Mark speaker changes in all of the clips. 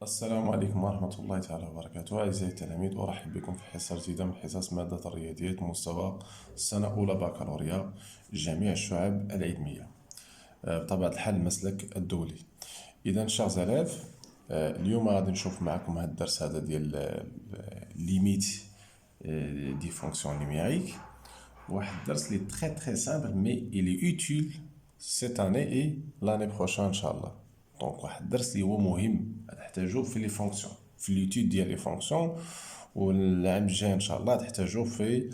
Speaker 1: السلام عليكم ورحمة الله تعالى وبركاته. أعزائي التلاميذ، أرحب بكم في حصة جديدة من حصص مادة الرياضيات مستوى السنة الأولى بكالوريا جميع الشعب العلمية، بطبيعة الحال المسلك الدولي. إذا شاغ زلاف، اليوم غادي نشوف معكم هذا الدرس هذا ديال ليميت دي فونكسيون نيميريك. واحد الدرس لي تري سامبل مي إلي أوتيل سيت اني اي لاني بروشان ان شاء الله. دونك واحد الدرس اللي هو مهم تحتاجوه في لي فونكسيون، في ليتود ديال لي فونكسيون، والعام الجاي ان شاء الله تحتاجوه في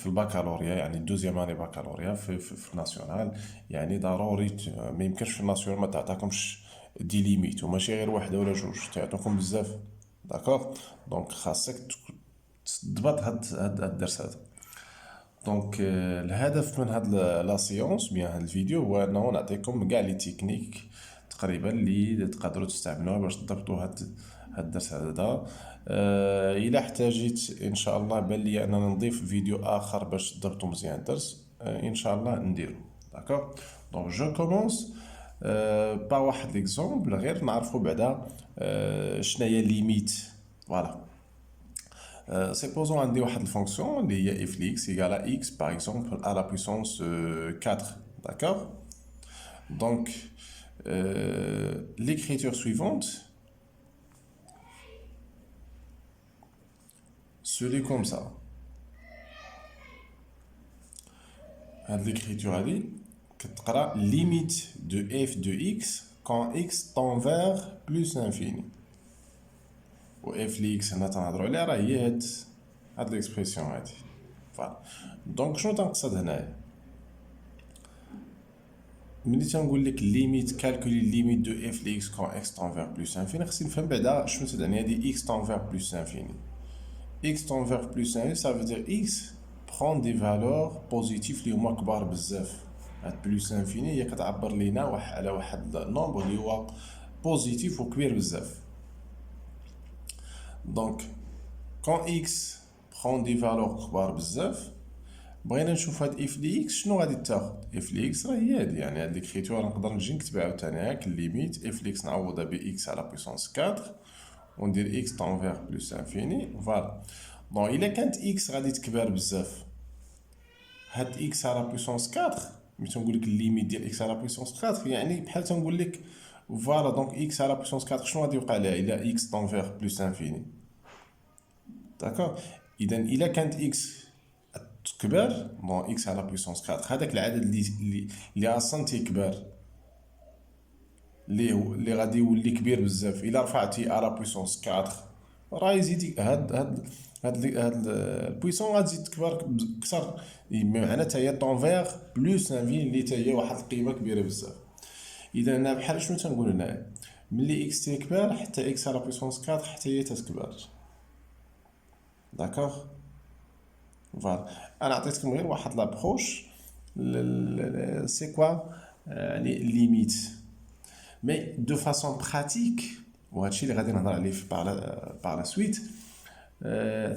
Speaker 1: البكالوريا، يعني الدوزيام اني بكالوريا في الناسيونال. يعني ضروري ما يمكنش في الناسيونال ما تعطاكمش دي ليميت، وماشي غير واحده ولا جوج، تعطوكم بزاف. داكوغ، دونك خاصك تضبط هاد الدرس هذا. دونك الهدف من هاد لا سيونس بيان هاد الفيديو هو انه نعطيكم كاع لي تكنيك تقريبا اللي تقدروا تستعملوها باش تضبطوا هاد الدرس هذا. الا احتاجيت ان شاء الله بان لي اننا نضيف فيديو اخر باش تضبطوا مزيان الدرس، ان شاء الله نديرو. داكوغ، دونك جو كومونس با واحد ليكزومبل غير نعرفوا بعدا شناهي ليميت. فوالا، supposons عندي واحد الفونكسيون اللي هي f de x égale à x par exemple à la puissance 4. D'accord? Donc l'écriture suivante se lit comme ça. هاد l'écriture هادي كتقرا limite de f de x quand x tend vers plus l'infini. و اف لي اكس هنا تنهضروا عليها راه هي هاد ليكسبرسيون هادي. فوالا، دونك شنو تنقصد هنايا؟ ملي تنقول لك ليميت كالكولي ليميت دو اف لي اكس كون اكس طون فيغ بلوس انفيني، خصني نفهم بعدا شنو تعني هادي اكس طون فيغ بلوس انفيني. اكس طون فيغ بلوس انفيني سا فو دير اكس برون دي فالور بوزيتيف اللي هما كبار بزاف. هاد بلوس انفيني هي كتعبر لينا على واحد نومبر اللي هو بوزيتيف وكبير بزاف. دونك quand x prend des valeurs كبار بزاف، بغينا نشوف هاد اف دي اكس شنو غادي تاخد. اف دي اكس راه هي هادي، يعني هاد ليكريتور نقدر نجي نكتبها عاوتاني هاك الليميت اف دي اكس نعوضها ب اكس على بويسونس 4 وندير اكس طون فيغ بلوس انفيني. فوالا، دونك الا كانت اكس غادي تكبر بزاف، هاد اكس على بويسونس 4 ملي تنقول لك الليميت ديال اكس على بويسونس 4 يعني بحال تنقول لك فوالا دونك اكس على بويسونس 4 شنو غادي يوقع لها الا اكس طون فيغ بلوس انفيني. داكوغ، اذا الا كانت اكس تكبر بون اكس على بويسونس 4، هذاك العدد اللي اصلا تيكبر، اللي غادي يولي كبير بزاف، الا رفعتي على بويسونس 4 راه يزيد هاد البويسون غتزيد تكبر اكثر، معناتها هي طون فيغ بلوس انفين اللي حتى هي واحد القيمه كبيره بزاف. اذا هنا بحال شنو تنقول هنايا؟ ملي اكس تيكبر حتى اكس على بويسونس 4 حتى هي تتكبر. داكوغ، فوالا، انا عطيتكم غير واحد لابروش سي كوا يعني ليميت، مي دو فاسون براتيك، وهادشي اللي غادي نهضر عليه بار لا سويت.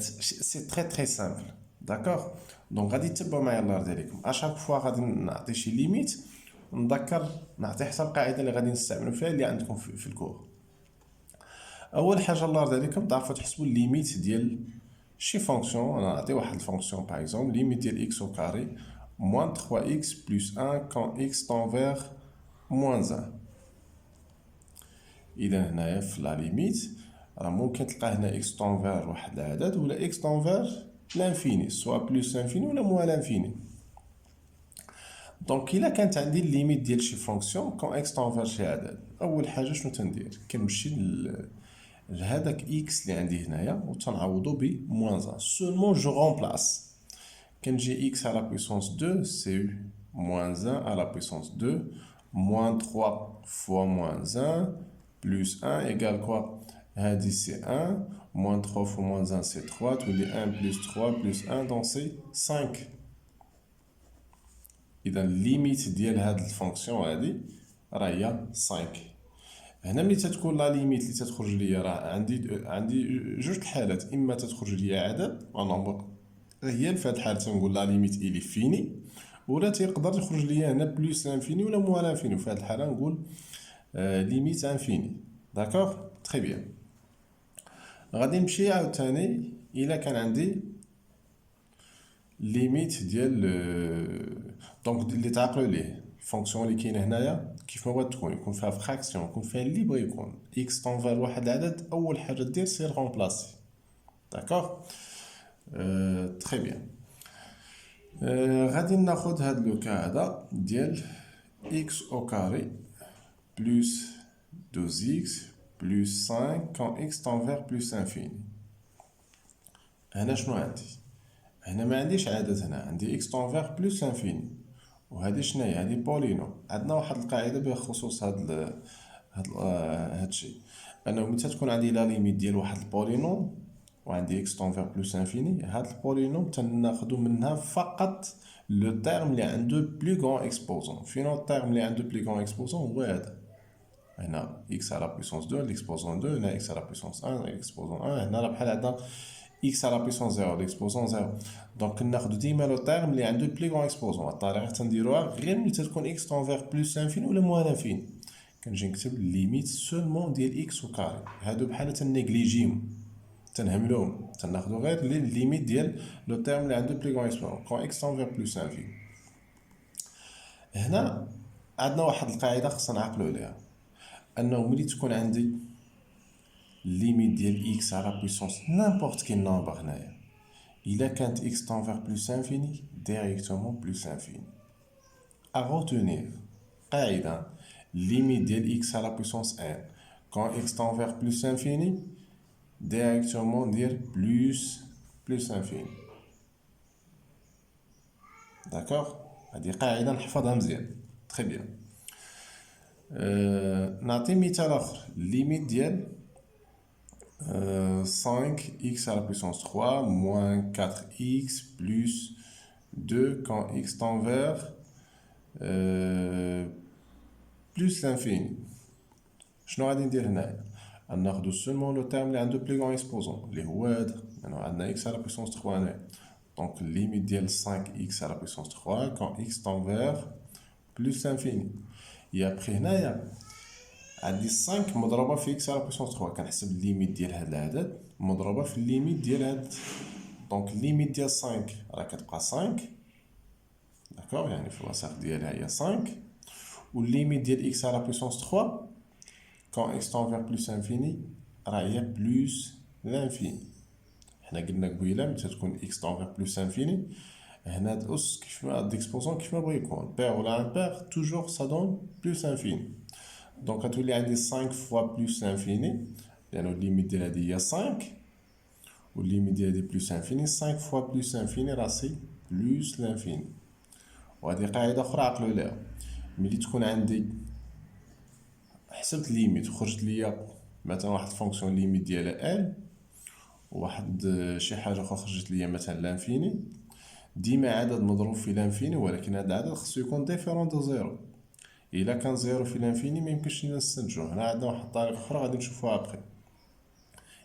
Speaker 1: سي تري سامبل. داكوغ، دونك غادي تتبعوا معايا الله يرضي عليكم. اشاك فوا غادي نعطي شي ليميت نذكر نعطي حتى القاعده اللي غادي نستعملوا فيها اللي عندكم في الكور. اول حاجه الله يرضي عليكم تعرفوا تحسبوا الليميت ديال شي فونكسيون. انا نعطي واحد الفونكسيون باغ اكزومبل ليميت ديال اكس او كاري موان 3 اكس بلس 1 كون اكس طون فيغ موان 1. اذا هنايا في لا ليميت راه ممكن تلقى هنا اكس طون فيغ واحد العدد ولا اكس طون فيغ لانفيني، سوا بلس انفيني ولا موان لانفيني. دونك الا كانت عندي الليميت ديال شي فونكسيون كون اكس طون فيغ شي عدد، اول حاجه شنو تندير؟ كنمشي لهذاك اكس اللي عندي هنايا وتنعوضو ب موان 1 سولمون جو رومبلاس. كنجي اكس على بويسونس 2 سي موان 1 على بويسونس 2 موان 3 فوا موان 1 بلس 1 ايكال كوا؟ هادي سي 1 موان 3 فوا موان 1 سي 3 تولي 1 بلس 3 بلس 1 دونك سي 5. اذا الليميت ديال هاد الفونكسيون هادي راه هي 5. هنا ملي تتكون لا ليميت اللي تتخرج ليا راه عندي جوج الحالات، اما تتخرج ليا عدد نومبر هي في هاد الحاله تنقول لا ليميت الي فيني، ولا تيقدر يخرج ليا هنا بلس انفيني ولا موان انفيني، في هاد الحاله نقول ليميت انفيني. داكوغ تري بيان. غادي نمشي عاوتاني الا كان عندي ليميت ديال دونك اللي تعقلوا ليه الفونكسيون اللي كاينه هنايا كيف ما بغات تكون، يكون فيها فراكسيون، يكون فيها اللي بغا يكون اكس طونفير واحد العدد، اول حاجه دير سي غومبلاسي. داكوغ تري بيان. غادي ناخد هاد لو كا هذا ديال x au carré plus 2x plus 5 quand x tend vers plus infini. هنا شنو عندي؟ هنا ما عنديش عدد، هنا عندي x tend vers plus infini. وهذه شنو هي؟ هذه بولينوم. عندنا واحد القاعده بخصوص هاد الشيء، انه ملي تكون عندي لا ليميت ديال واحد البولينوم وعندي x tend vers plus infini، هاد البولينوم تناخدو منها فقط لو تيرم اللي عنده بلو غون اكسبوزون. فينو التيرم اللي عنده بلو غون اكسبوزون؟ هو هذا. هنا x على بويسونس 2 l'exposant 2، هنا x على بويسونس 1 l'exposant 1، هنا بحال عندنا x على بويسونس 0 l'exposant 0. دونك كناخدو ديما لو تيرم اللي عنده بلو غون اكسبوزون. الطريقه تنديروها غير ملي تكون x تونفيغ بلوس انفيني ولا موان انفيني، كنجي نكتب ليميت سولمون ديال x وكاري. هادو بحال تنيغليجيهم، تنهملوهم، تناخدو غير ليميت ديال لو تيرم اللي عنده بلو غون اكسبوزون كون x تونفيغ بلوس انفيني. هنا عندنا واحد القاعده خصنا نعقلو عليها، انه ملي تكون عندي ليميت ديال x على بويسونس نيمبورط كي نومبر هنايا، الا كانت x تنفيغ بلوس انفيني ديريكتومون بلوس انفيني. ا retenir قاعده ليميت ديال x على بويسونس 1 كون x تنفيغ بلوس انفيني ديريكتومون دير بلوس انفيني. داكوغ، هادي قاعده نحفظها مزيان. تري بيان. نعطي مثال اخر، ليميت ديال 5x à la puissance 3 moins 4x plus 2 quand x tend vers plus l'infini. شنو غادي ندير هنايا؟ غناخدو سولمون لو تيرم اللي عنده بلو غون اكسبوزون اللي هو هذا، يعني عندنا x à la puissance 3 هنايا. دونك ليميت ديال 5x à la puissance 3 quand x tend vers plus l'infini. et après هنايا عندي 5 مضروبه في x على بويسونس 3، كنحسب الليميت ديال هاد العدد مضروبه في الليميت ديال هاد. دونك الليميت ديال 5 راه كتبقى 5، داكوغ، يعني في الوسط ديالها هي 5، والليميت ديال x على بويسونس 3 كون x تون فيغ بلوس انفيني راه هي بلوس لانفيني. حنا قلنا قبيله ملي تكون x تون فيغ بلوس انفيني، هنا هاد الاس كيف ما هاد اكسبوزون كيف ما بغا يكون بير ولا امبير توجور سا دون بلوس انفيني. دونك غتولي عندي 5 فوا بلوس لانفيني، لأنه الليميت ديال هادي هي 5 والليميت ديال هادي بلوس انفيني. 5 فوا بلوس انفيني راه سي بلوس لانفيني. وهادي قاعدة أخرى عقلو عليها، ملي تكون عندي حسبت ليميت وخرجت ليا مثلا واحد الفونكسيون ليميت ديالها ال، وواحد شي حاجة أخرى خرجت ليا مثلا لانفيني، ديما عدد مضروب في لانفيني، ولكن هاد العدد خصو يكون ديفيرون دو زيرو. الا كان زيرو في لانفيني ميمكنش لينا نستنتجوه. هنا عندنا واحد الطريقه اخرى غادي نشوفوها ابخي.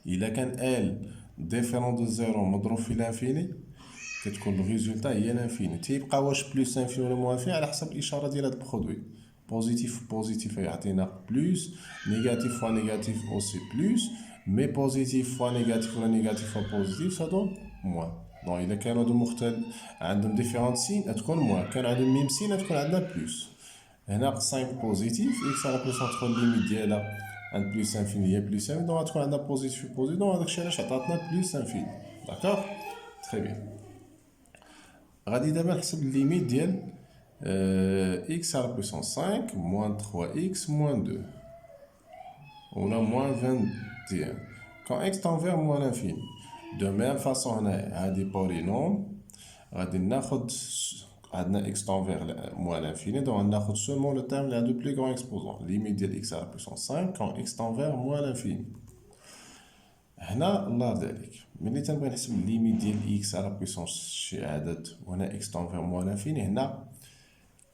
Speaker 1: الا كان ال ديفيرون دو زيرو مضروب في لانفيني كتكون الريزولتا هي لانفيني. تيبقى واش بلوس انفيني ولا موان انفيني على حسب الاشاره ديال هاد البرودوي. بوزيتيف بوزيتيف يعطينا بلوس، نيجاتيف فوا نيجاتيف اوسي بلوس، مي بوزيتيف فوا نيجاتيف ولا نيجاتيف فوا بوزيتيف سا دون موان. دونك الا كانوا هادو مختلف عندهم ديفيرونت سين تكون موان، كان عندهم ميم سين تكون عندنا بلوس. هنا 5 بوزيتيف x على بلوس 3 الليميت ديالها عند بلوس انفيني هي بلوس انفيني، دونك غتكون عندنا بوزيتيف في بوزيتيف، دونك هداكشي علاش عطاتنا بلوس انفيني. داكوغ تري بيان. غادي دابا نحسب الليميت ديال x على بويسونس 5 موان 3x موان 2 ولا موان 21 كون x تون فيغ موان انفيني. دو ميم فاصون هنايا هادي بولينوم غادي ناخد عندنا x تون فيغ موان انفيني، دونك ناخد سولمون لو تيرم اللي عنده بلو غون اكسبوزون ليميت ديال x على بويسونس 5 كون x تون فيغ موان انفيني. هنا الله ذلك ملي تنبغي نحسب الليميت ديال x على بويسونس شي عدد وهنا x تون فيغ موان انفيني، هنا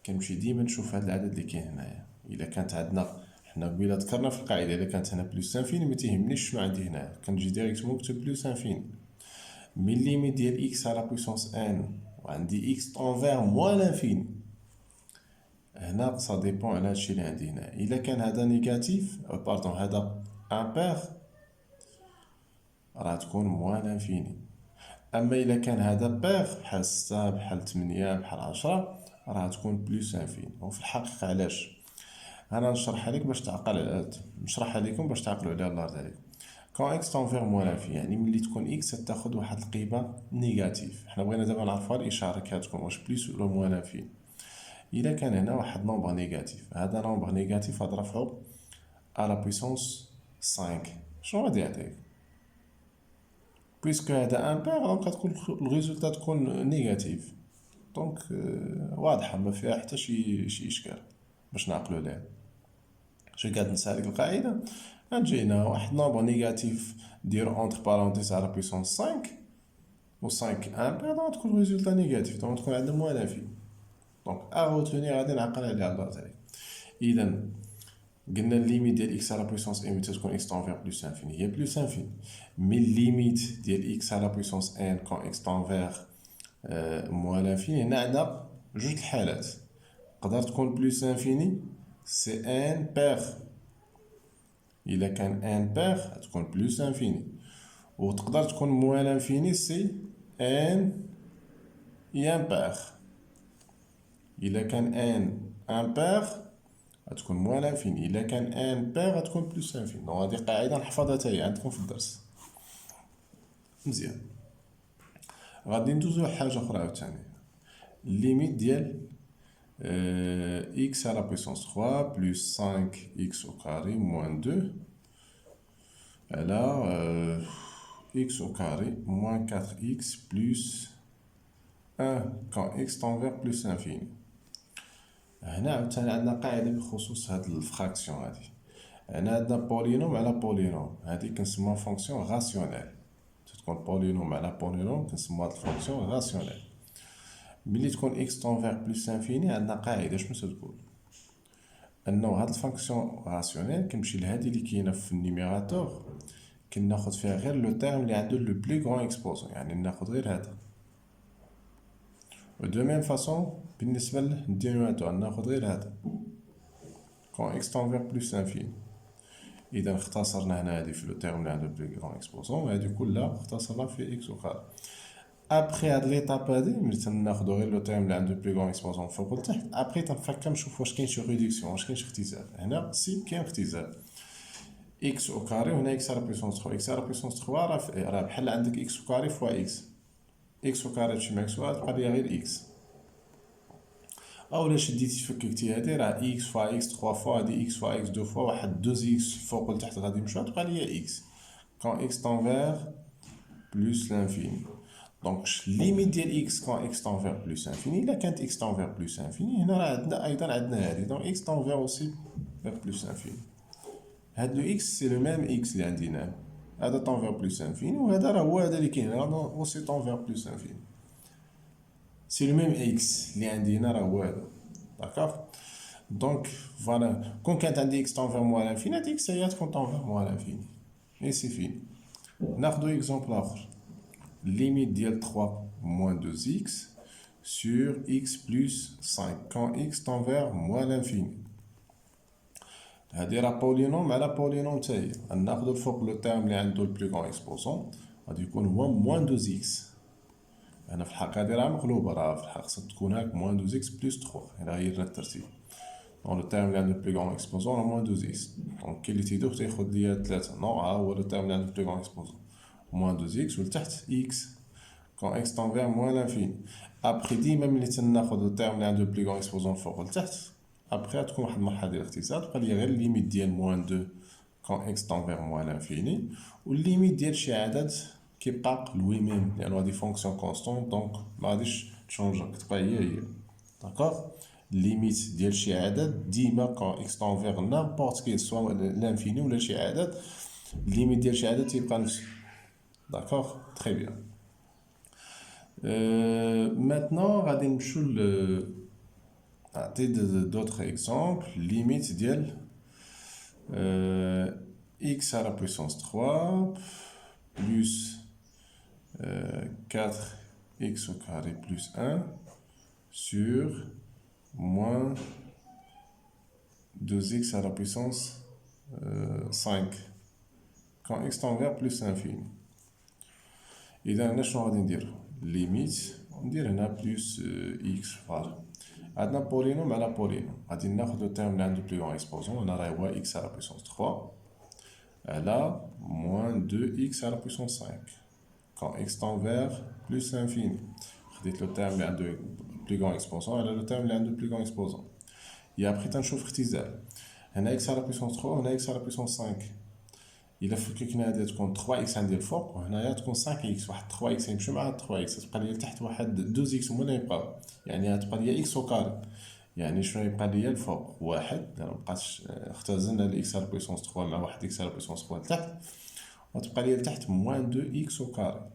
Speaker 1: كنمشي ديما نشوف هاد العدد اللي كاين هنايا. الا كانت عندنا حنا قبيله ذكرنا في القاعده الا كانت هنا بلوس انفيني ما تيهمنيش شنو عندي هنايا، كنجي ديريكتومون نكتب بلوس انفيني. مي ليميت ديال x على بويسونس n وعندي x تون فيغ موان انفيني، هنا سا ديبون على هادشي اللي عندي هنا. الا كان هذا نيجاتيف باردون هذا امبير راه تكون موان انفيني. اما الا كان هذا بير بحال 6 بحال 8 بحال 10 راه تكون بلوس انفيني. وفي الحقيقه علاش؟ انا نشرحها لك باش تعقل، نشرحها لكم باش تعقلوا عليها الله يرضي عليكم. كون اكس تنفيغ موان انفيني يعني ملي تكون اكس تاخذ واحد القيمه نيجاتيف. حنا بغينا دابا نعرفوا الاشاره كي تكون واش بلوس ولا موان انفيني. الا كان هنا واحد نومبر نيجاتيف، هذا نومبر نيجاتيف غادي نرفعو على بويسونس 5. شنو غادي يعطيك؟ بويسكو هذا امبير دونك غتكون الريزولتا تكون نيجاتيف. دونك واضحه ما فيها حتى شي اشكال باش نعقلوا عليها. شي قاعد نسالك القاعده غنجي هنا واحد نومبر نيجاتيف ديرو اونتر بارونتيز على بويسونس 5 و 5 امبير دونك تكون الريزولتا نيجاتيف دونك تكون عندنا موان انفيني. دونك اغوتوني غادي نعقل عليها الله تعالى. اذا قلنا الليميت ديال اكس على بويسونس ان تكون اكس تنفيغ بلوس انفيني هي بلوس انفيني. مي الليميت ديال اكس على بويسونس ان كون اكس تنفيغ موان انفيني هنا عندنا جوج الحالات. تقدر تكون بلوس انفيني سي ان بير. الا كان ان بير تكون بلوس انفيني. وتقدر تكون موان انفيني سي ان بير. الا كان ان بير غتكون موان انفيني. الا كان ان بير غتكون بلوس انفيني. دونك هادي قاعده نحفظها حتى هي عندكم في الدرس مزيان. غادي ندوزو لحاجه اخرى عاوتاني. الليميت ديال x على بويسونس 3 بلوس 5x au carré moins 2 على x au carré moins 4x plus 1 quand x tend vers plus infini. هنا عاوتاني عندنا قاعده بخصوص هاد الفراكسيون هادي. هنا عندنا بولينوم على بولينوم هادي كنسموها فونكسيون راسيونيل. تكون بولينوم على بولينوم كنسموها هاد الفونكسيون راسيونيل. ملي تكون اكس تنفيغ بلوس انفيني عندنا قاعده شنو تقول؟ انه هاد الفونكسيون راسيونيل كنمشي لهادي اللي كاينه في النيميراتور كناخد فيها غير لو تيرم اللي عنده لو بلو غران اكسبوزون يعني ناخد غير هذا. و دو ميم فاصون بالنسبه للدينوميناتور ناخد غير هذا كون اكس تنفيغ بلوس انفيني. اذا اختصرنا هنا هادي في لو تيرم اللي عنده بلو غران اكسبوزون وهادي كلها اختصرنا في اكس وكار. ابخي هاد ليطاب هادي ملي تناخدو غير لو تيرم اللي عنده بلو غران اكسبوزون فوق لتحت ابخي تنفكر نشوف واش كاين شي ريدكسيون واش كاين شي اختزال. هنا سي كاين اختزال اكس او كاري وهنا اكس على بويسونس 3. اكس على بويسونس 3 راه بحال عندك اكس او كاري فوا اكس. اكس او كاري تمشي مع اكس تبقى ليا غير اكس. اولا شديتي فككتي هادي راه اكس فوا اكس 3 فوا هادي اكس فوا اكس 2 فوا واحد 2 اكس فوق لتحت غادي يمشيو تبقى ليا اكس كون اكس تنفيغ بلوس لانفيني. دونك ليميت ديال اكس كون اكس تنفيغ بلوس انفيني الا كانت اكس تنفيغ بلوس انفيني هنا راه عندنا ايضا عندنا هادي دونك اكس تنفيغ اوسي بلوس انفيني. هاد لو اكس سي لو ميم اكس اللي عندي هنا هذا تنفيغ بلوس انفيني وهذا راه هو هذا اللي كاين هنا اوسي تنفيغ بلوس انفيني. سي لو ميم اكس اللي عندي هنا راه هو هذا داكوغ. دونك فوالا كون كانت عندي اكس تنفيغ موال انفيني هاد اكس هي تكون تنفيغ موال انفيني اي سي فيني. ناخدو اكزومبل اخر. ليميت ديال 3 موان 2 اكس sur x plus 5 quand x tend vers moins l'infini. هادي راه بولينوم على بولينوم حتى هي غناخدو الفوق لو تيرم اللي عنده البلو غون اكسبوزون غادي يكون هو موان 2 اكس. هنا في الحق هادي راه مقلوبه راه في الحق خصها تكون هاك موان 2 اكس بلس 3 هنا غيرنا الترتيب. دونك لو تيرم اللي عنده البلو غون اكسبوزون راه موان 2 اكس دونك كاين اللي تيدوخ تياخد ليا 3 نو ها هو لو تيرم اللي عنده البلو غون اكسبوزون موان 2 اكس ولتحت اكس كون اكس تنفيغ موان لانفيني. ابخي ديما ملي تناخد لو تيرم اللي عنده البلو غون اكسبوزون فوق لتحت ابخي تكون واحد المرحله ديال الاختصار تبقى ليا غير الليميت ديال موان 2 كون اكس تنفيغ موان لانفيني والليميت ديال شي عدد كيبقى لوي ميم لانه هادي فونكسيون كونستون دونك ما غاديش تشونجا كتبقى هي داكوغ. الليميت ديال شي عدد ديما كون اكس تنفيغ نامبورت كيل سوا لانفيني ولا شي عدد الليميت ديال شي عدد تيبقى نفسه داكوغ تري بيان. maintenant غادي نمشيو نعطي d'autres exemples limite ديال x à la puissance 3 plus 4x au carré plus 1 sur moins 2x à la puissance 5 quand x tend vers plus l'infini. إذا هنا شنو غادي ندير؟ ليميت ندير هنا بلس x فار. عندنا بولينوم على بولينوم، غادي ناخد لو تيرم اللي عنده بلو غون اكسبوزون، هنا راه هو x على puissance 3 على moins 2x à la puissance 5 quand x tend vers plus l'infini. خديت لو تيرم اللي عنده بلو غون اكسبوزون على لو تيرم اللي عنده بلو غون اكسبوزون. يا ابخي تنشوف اختزال، هنا x على puissance 3 وهنا x على puissance 5. إلا فككنا هادي تكون 3x عندي الفوق وهنايا تكون 5x، واحد 3x يمشي مع 3x تبقى ليا لتحت واحد 2x هما اللي يبقاو، يعني غتبقى ليا x او كاري. يعني شنو يبقى ليا الفوق؟ واحد، لأن مبقاتش اختزلنا الإكس على بويسونس 3 مع واحد إكس على بويسونس 3 لتحت، وتبقى ليا لتحت موان 2 إكس أو كاري.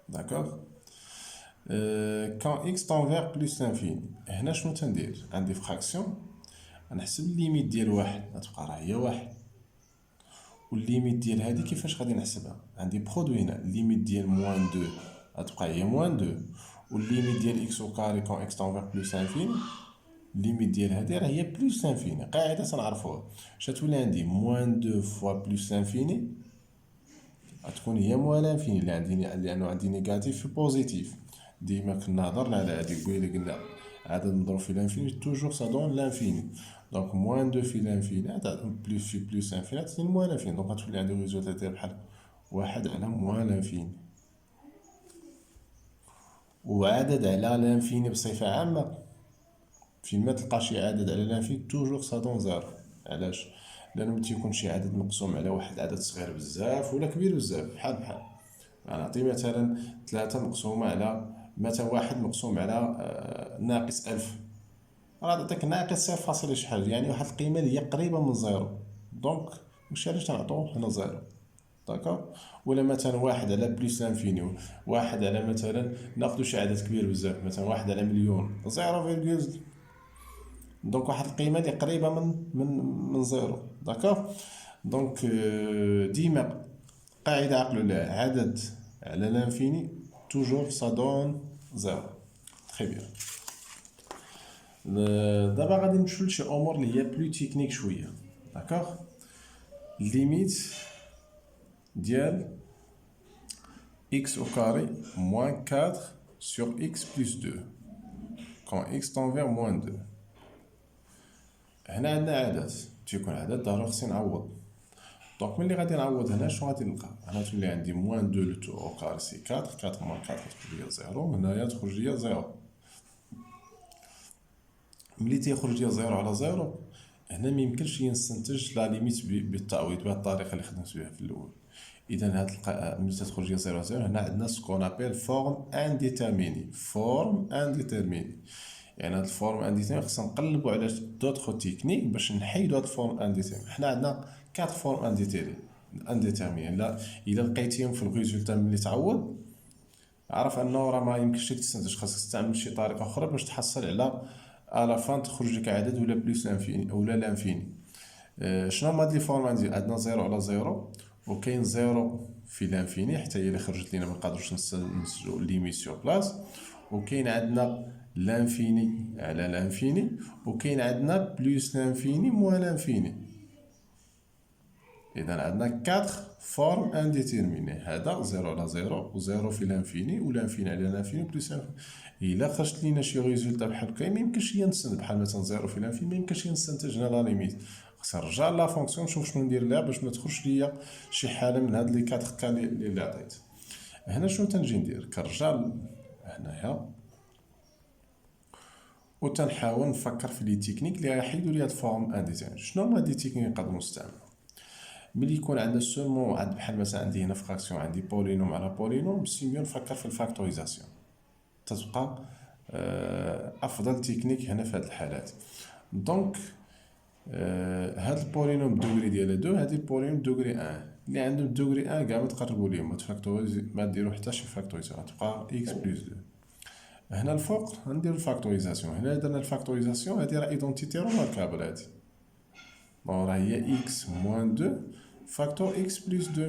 Speaker 1: داكوغ. كان إكس طون فيغ بلوس لانفيني، هنا شنو تندير؟ عندي فراكسيون، غنحسب الليميت ديال واحد، غتبقى راه هي واحد، والليميت ديال هادي كيفاش غادي نحسبها؟ عندي برودوي هنا، الليميت ديال موان 2 غتبقى هي موان 2، والليميت ديال إكس أو كاري كون إكس طون فيغ بلوس لانفيني الليميت ديال هادي راه هي بلوس لانفيني. قاعده تنعرفوها، اش تولي عندي موان 2 فوا بلوس لانفيني غتكون هي موان لانفيني، اللي عندي لانه عندي نيجاتيف في بوزيتيف. ديما كنا هضرنا على هادي قبيله، قلنا عدد مضروب في لانفيني توجور سا دون لانفيني. دونك موان 2 في لانفيني بلوس في بلوس لانفيني تعطيني موان لانفيني، دونك غتولي عندي ريزولتا ديال بحال واحد على موان لانفيني. وعدد على لانفيني بصفه عامه فين ما تلقى شي عدد على لانفيني توجور سا دون زيرو. علاش؟ لانه ملي تيكون شي عدد مقسوم على واحد عدد صغير بزاف ولا كبير بزاف، بحال نعطي مثلا 3 مقسومه على مثلا 1 مقسوم على ناقص 1000، راه تعطيك ناقص 0 شي حاجه، يعني واحد القيمه اللي هي قريبه من زيرو. دونك داكشي علاش تنعطيو هنا زيرو. داكوغ. ولا مثلا واحد على بليس لانفيني، واحد على مثلا ناخدو شي عدد كبير بزاف، مثلا واحد على مليون، 0.0. دونك واحد القيمه اللي قريبه من زيرو. داكوغ. دونك ديما قاعده عقلوا لها، عدد على لانفيني توجور سا دون زيرو. تري بيان. دابا غادي نمشيو لشي امور اللي هي بلو تكنيك شويه. داكوغ. ليميت ديال x au carré moins 4 sur x plus 2 quand x tend vers moins 2. هنا عندنا عدد، تيكون عدد ضروري خصني نعوض. دونك ملي غادي نعوض هنا شنو غادي نلقى؟ هنا تولي عندي موان 2 لو تو او كاري سي 4 موان 4 تخرج ليا زيرو، هنايا تخرج ليا زيرو. ملي تيخرج ليا زيرو على زيرو هنا ميمكنش ليا نستنتج لا ليميت بالتعويض بهاد الطريقه اللي خدمت بها في الاول. اذا هاد ملي تخرج ليا زيرو زيرو هنا عندنا سكون ابيل فورم انديتيرميني. فورم انديتيرميني يعني هاد الفورم انديتيرميني خصنا نقلبوا على دوطخ تكنيك باش نحيدوا هاد الفورم انديتيرميني. حنا عندنا 4 فورم انديتيرميني. لا الا لقيتيهم في الريزولتا ملي تعوض عرف انه راه ما يمكنش لك تستنتج، خاصك تستعمل شي طريقه اخرى باش تحصل على لا فان تخرج لك عدد ولا بلوس لانفيني ولا لانفيني. شنو هما هاد لي فورم؟ عندنا زيرو على زيرو، وكاين زيرو في لانفيني حتى هي اللي خرجت لينا ما نقدروش نسجلوا ليميت سور بلاص، وكاين عندنا لانفيني على لانفيني، وكاين عندنا بلوس لانفيني موان لانفيني. اذا عندنا 4 فورم انديتيرميني، هذا زيرو على زيرو وزيرو في لانفيني ولانفيني على لانفيني بلوس لانفيني. الا خرجت لينا شي ريزولتا بحال هكا ما يمكنش ليا نستنتج، بحال مثلا زيرو في لانفيني ما يمكنش ليا نستنتج هنا لا ليميت. خصني نرجع لا فونكسيون نشوف شنو ندير لها باش ما تخرجش ليا شي حاله من هاد لي 4 كا اللي عطيت. هنا شنو تنجي ندير؟ كنرجع هنايا وتنحاول نفكر في لي تكنيك اللي غيحيدوا لي هاد الفورم انديتيرميني. شنو هما هاد لي تكنيك اللي نقدروا نستعملوا؟ ملي يكون عندنا سولمون بحال مثلا عندي هنا فراكسيون، عندي بولينوم على بولينوم، سي ميو نفكر في الفاكتوريزاسيون، تتبقى افضل تكنيك هنا في هاد الحالات. دونك هاد البولينوم دوغري ديال 2، هادي البولينوم دوغري 1 اللي عندهم دوغري 1 كاع ما تقربوا ليهم، ما تفاكتوريز ما ديروا حتى شي فاكتوريزاسيون، غتبقى x بلس 2. هنا الفوق غنديرو الفاكتوريزاسيون، هنا درنا الفاكتوريزاسيون هادي راه ايدونتيتي روماركابل هادي، راه هي x موان 2 فاكتور x بلس 2،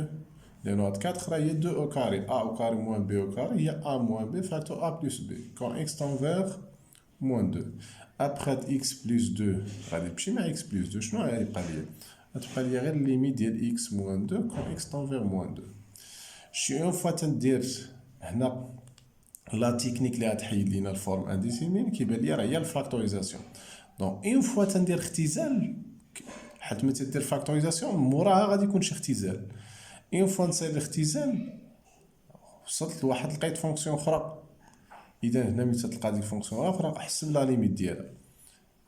Speaker 1: لأنه هاد 4 راه هي 2 او كاري، a او كاري موان b او كاري هي a موان b فاكتور a بلس b كون x تون فيغ موان 2. ابخي اكس بلس 2 غادي تمشي مع اكس بلس 2 شنو غيبقى ليا؟ غتبقى ليا غير الليميت ديال اكس موان 2 كون اكس طونفيغ موان 2. شي اون فوا تندير هنا لا تكنيك اللي غتحيد لينا الفورم انديتيرمين كيبان ليا راه هي الفاكتوريزاسيون. دونك اون فوا تندير اختزال، حيت ملي تدير فاكتوريزاسيون موراها غادي يكون شي اختزال. اون فوا نسالي الاختزال وصلت لواحد لقيت فونكسيون اخرى، اذا هنا ملي تلقى ديك الفونكسيون اخرى احسب لا ليميت ديالها.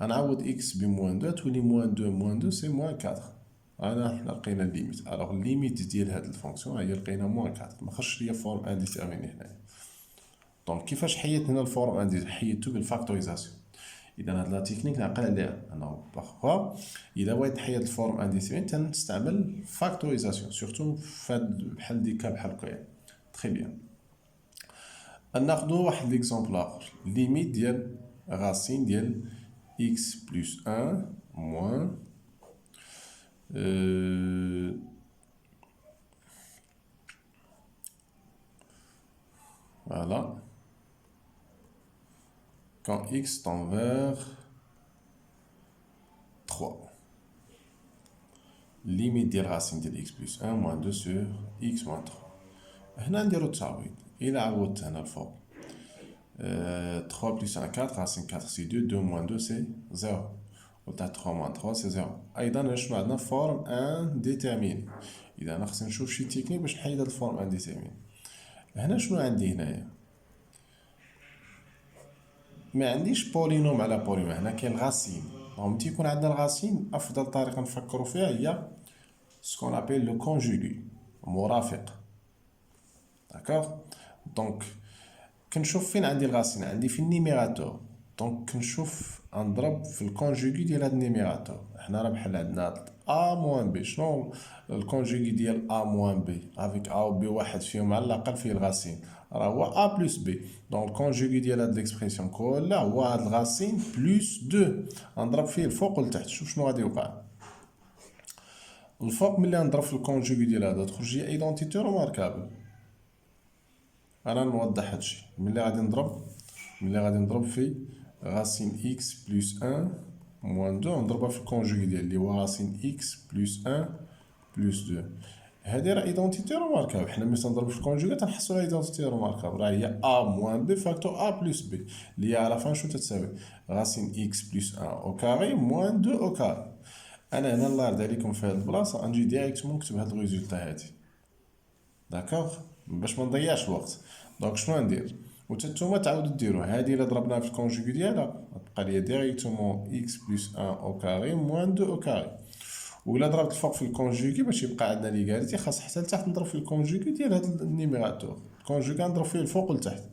Speaker 1: غنعوض اكس بموان 2 تولي موان 2 موان 2 سي موان 4. انا حنا لقينا الليميت. الوغ الليميت ديال هاد الفونكسيون هي لقينا موان 4، ما خرجش ليا فورم انديتيرميني هنايا. دونك كيفاش حيدت هنا الفورم انديتيرميني؟ حيدتو بالفاكتوريزاسيون. اذا هاد لا تكنيك نعقل عليها انه باغفوا الا بغيت تحيد الفورم انديتيرميني تنستعمل فاكتوريزاسيون، سورتو فهاد بحال دي كا بحال هكايا. تري بيان. ناخدو واحد ليكزومبل اخر، ليميت ديال راسين ديال x plus 1 moins voilà, quand x tend vers 3. Limite ديال racine ديال x plus 1 moins 2 sur x moins 3. هنا نديرو التعويض. إلا عوضت هنا الفوق 3 plus 1 4 racine 4 c'est 2 2 moins 2 c'est 0 و تاع 3 moins 3 c'est 0. أيضا شنو عندنا فورم انديتيرميني. إذا أنا خصني نشوف شي تكنيك باش نحيد هاد الفورم انديتيرميني. هنا شنو عندي هنايا؟ ما عنديش بولينوم على بولينوم، هنا كاين الغاسين. دونك ملي يكون عندنا الغاسين أفضل طريقة نفكرو فيها هي سكون أبيل لو كونجوغي، مرافق. داكوغ. دونك كنشوف فين عندي الغاسين، عندي في النيميراتور. دونك كنشوف نضرب في الكونجوغي ديال هاد النيميراتور. حنا راه بحال عندنا ا موان بي. شنو الكونجوغي ديال ا موان بي؟ افيك ا و بي واحد فيهم على الاقل فيه الغاسين، راه هو ا بلس بي. دونك الكونجوغي ديال هاد ليكسبرسيون كلها هو هاد الغاسين بلس 2. نضرب فيه الفوق والتحت. شوف شنو غادي يوقع. الفوق ملي نضرب في الكونجوغي ديال هذا تخرج لي ايدونتيتي روماركابل. انا نوضح هادشي. ملي غادي نضرب في راسين اكس بلس 1 موان 2 نضربها في الكونجوغي ديال اللي هو راسين اكس بلس 1 بلس 2. هادي راه ايدونتيتي روماركابل. حنا ملي تنضربو في الكونجوغي تنحسبوها ايدونتيتي روماركابل، راه هي ا موان بي فاكتور ا بلس بي اللي هي على فان شنو تتساوي؟ راسين اكس بلس 1 او كاري موان 2 او كاري. انا هنا الله يرضي عليكم في هاد البلاصه نجي ديريكتومون نكتب هاد الريزولتا هادي. داكوغ، باش ما نضيعش الوقت. دونك شنو ندير؟ و حتى نتوما تعاودو ديرو هادي الا ضربناها في الكونجوغي ديالها غتبقى ليا ديريكتومون اكس بلس 1 او كاري موان 2 او كاري. ولا ضربت الفوق في الكونجوغي باش يبقى عندنا ليغاليتي خاص حتى لتحت نضرب في الكونجوغي ديال هاد النيميراتور. الكونجوغي نضرب فيه الفوق والتحت.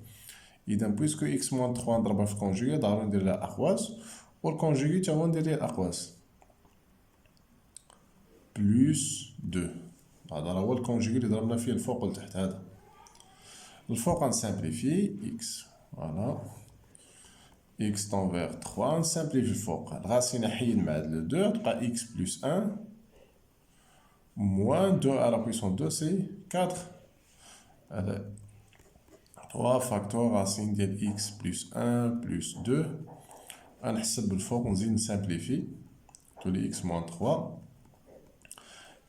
Speaker 1: اذا بويسكو اكس موان 3 نضربها في الكونجوغي ضروري ندير لها اقواس، والكونجوغي تا هو ندير ليه الاقواس بلس 2. هذا هو الكونجوغي اللي ضربنا فيه الفوق والتحت. هذا الفوق نسامبليفي اكس، فوالا اكس طون فيغ 3 نسامبليفي الفوق. الغاسين حيد مع هاد لو 2 تبقى اكس بلس 1 موان 2 على بويسون 2 سي 4. هذا 3 فاكتور راسين ديال اكس بلس 1 بلس 2. غنحسب بالفوق ونزيد نسامبليفي تولي اكس موان 3.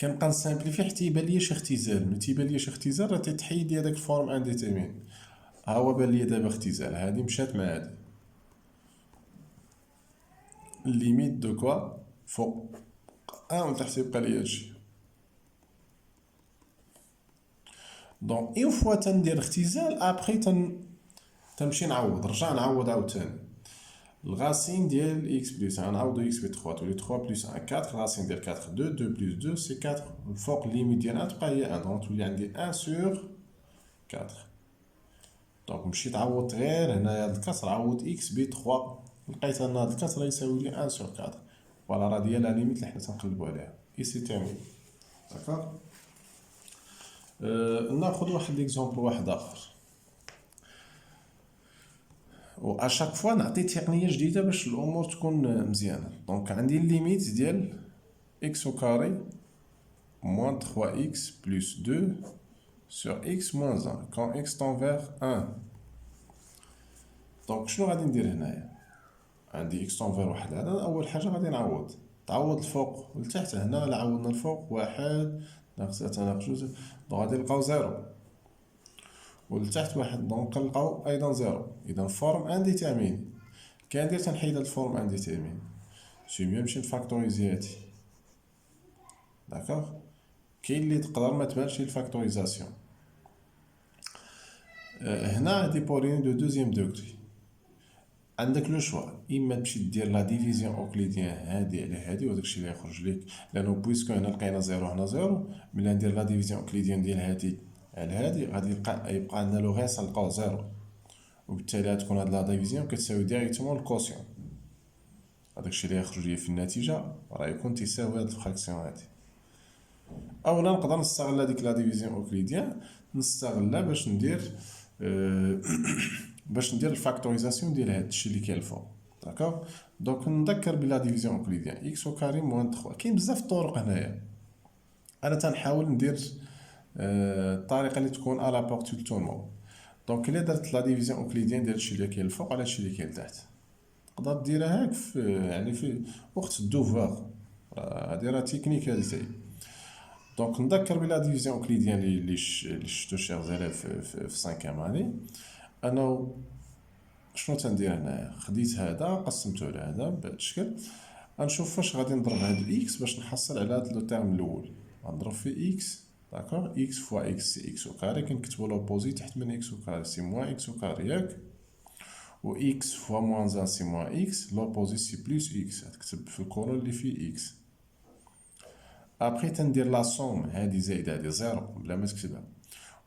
Speaker 1: كنبقى نسامبليفي حتى يبان ليا شي اختزال. ملي تيبان ليا شي اختزال راه تيتحيد ليا داك الفورم انديتيرمين. ها هو بان ليا دابا اختزال، هادي مشات مع هادي. الليميت دو كوا فوق وتحت يبقى ليا هادشي. دونك اون فوا تندير اختزال ابخي تنمشي نعوض، نرجع نعوض عاوتاني. الغاسين ديال اكس بلس 1 نعوضو اكس ب 3 تولي 3 بلس 1 4. الغاسين ديال 4 2 2 بلس 2 سي 4. الفوق الليميت ديالها تبقى هي 1 دونك تولي عندي 1 سور 4. دونك مشيت عوضت غير هنايا هاد الكسر، عوض اكس ب 3 لقيت ان هاد الكسر يساوي لي 1 سور 4. فوالا راه ديال لا ليميت اللي حنا تنقلبو عليها. اي سي تيرمين. داكوغ. ناخذ واحد ليكزومبل واحد اخر، و اشاك فوا نعطي تقنيه جديده باش الامور تكون مزيانه. دونك عندي الليميت ديال اكس او كاري موان 3 اكس بلس 2 sur x moins 1 quand x tend vers 1. دونك شنو غادي ندير هنايا؟ عندي اكس طونفير واحد، هذا اول حاجه غادي نعوض، تعوض الفوق والتحت. هنا الا عوضنا الفوق واحد ناقص 3 ناقص جوج، دونك غادي نلقاو زيرو، والتحت واحد، دونك كنلقاو ايضا زيرو. اذا فورم انديتيرميني. كي ندير تنحيد هاد الفورم انديتيرميني، سي ميو نمشي نفاكتوريزي هادي. داكوغ. كاين اللي تقدر ما تبانش الفاكتوريزاسيون. هنا هادي بولين دو دوزيام دوغري، عندك لو شوا، اما تمشي دير لا ديفيزيون اوكليديان هادي على هادي وداكشي اللي يخرج ليك، لانه بويسكو هنا لقينا زيرو هنا زيرو، ملي ندير لا ديفيزيون اوكليديان ديال هادي على هادي غادي يبقى عندنا لو غيس نلقاو زيرو، وبالتالي غتكون هاد لا ديفيزيون كتساوي ديريكتومون الكوسيون، هاداكشي اللي يخرج ليا في النتيجه راه يكون تيساوي هاد الفراكسيون هادي. اولا نقدر نستغل هاديك لا ديفيزيون اوكليديان، نستغلها باش ندير باش ندير الفاكتوريزاسيون ديال هاد الشيء اللي كاين الفوق. داكوغ. دونك نذكر بلا ديفيزيون اوكليديان اكس او كاري موان 3. كاين بزاف الطرق هنايا، انا تنحاول ندير الطريقه اللي تكون على بورتي تو المون. دونك الا درت لا ديفيزيون اوكليديان ديال الشيء اللي كاين الفوق على الشيء اللي كاين تحت، تقدر ديرها هاك في يعني في وقت الدوفوار، هادي راه تكنيك هادي تاهي. دونك نذكر بلا ديفيزيون اوكليديان اللي شفتو شير زيلاف في 5 اني. انا شنو تندير هنايا، خديت هذا قسمته على هذا بهذا الشكل، غنشوف فاش غادي نضرب هاد اكس باش نحصل على هاد لو تيرم الاول. غنضرب في اكس، داكوغ، اكس فوا اكس سي اكس او كاري، كنكتبو لوبوزي تحت من اكس او كاري سي موان اكس او كاري ياك، و اكس فوا موان 1 سي موان اكس، لوبوزي سي بلوس اكس، تكتب في الكولون اللي فيه اكس. ابخي تندير لا سوم، هادي زايد هادي زيرو بلا ما تكتبها،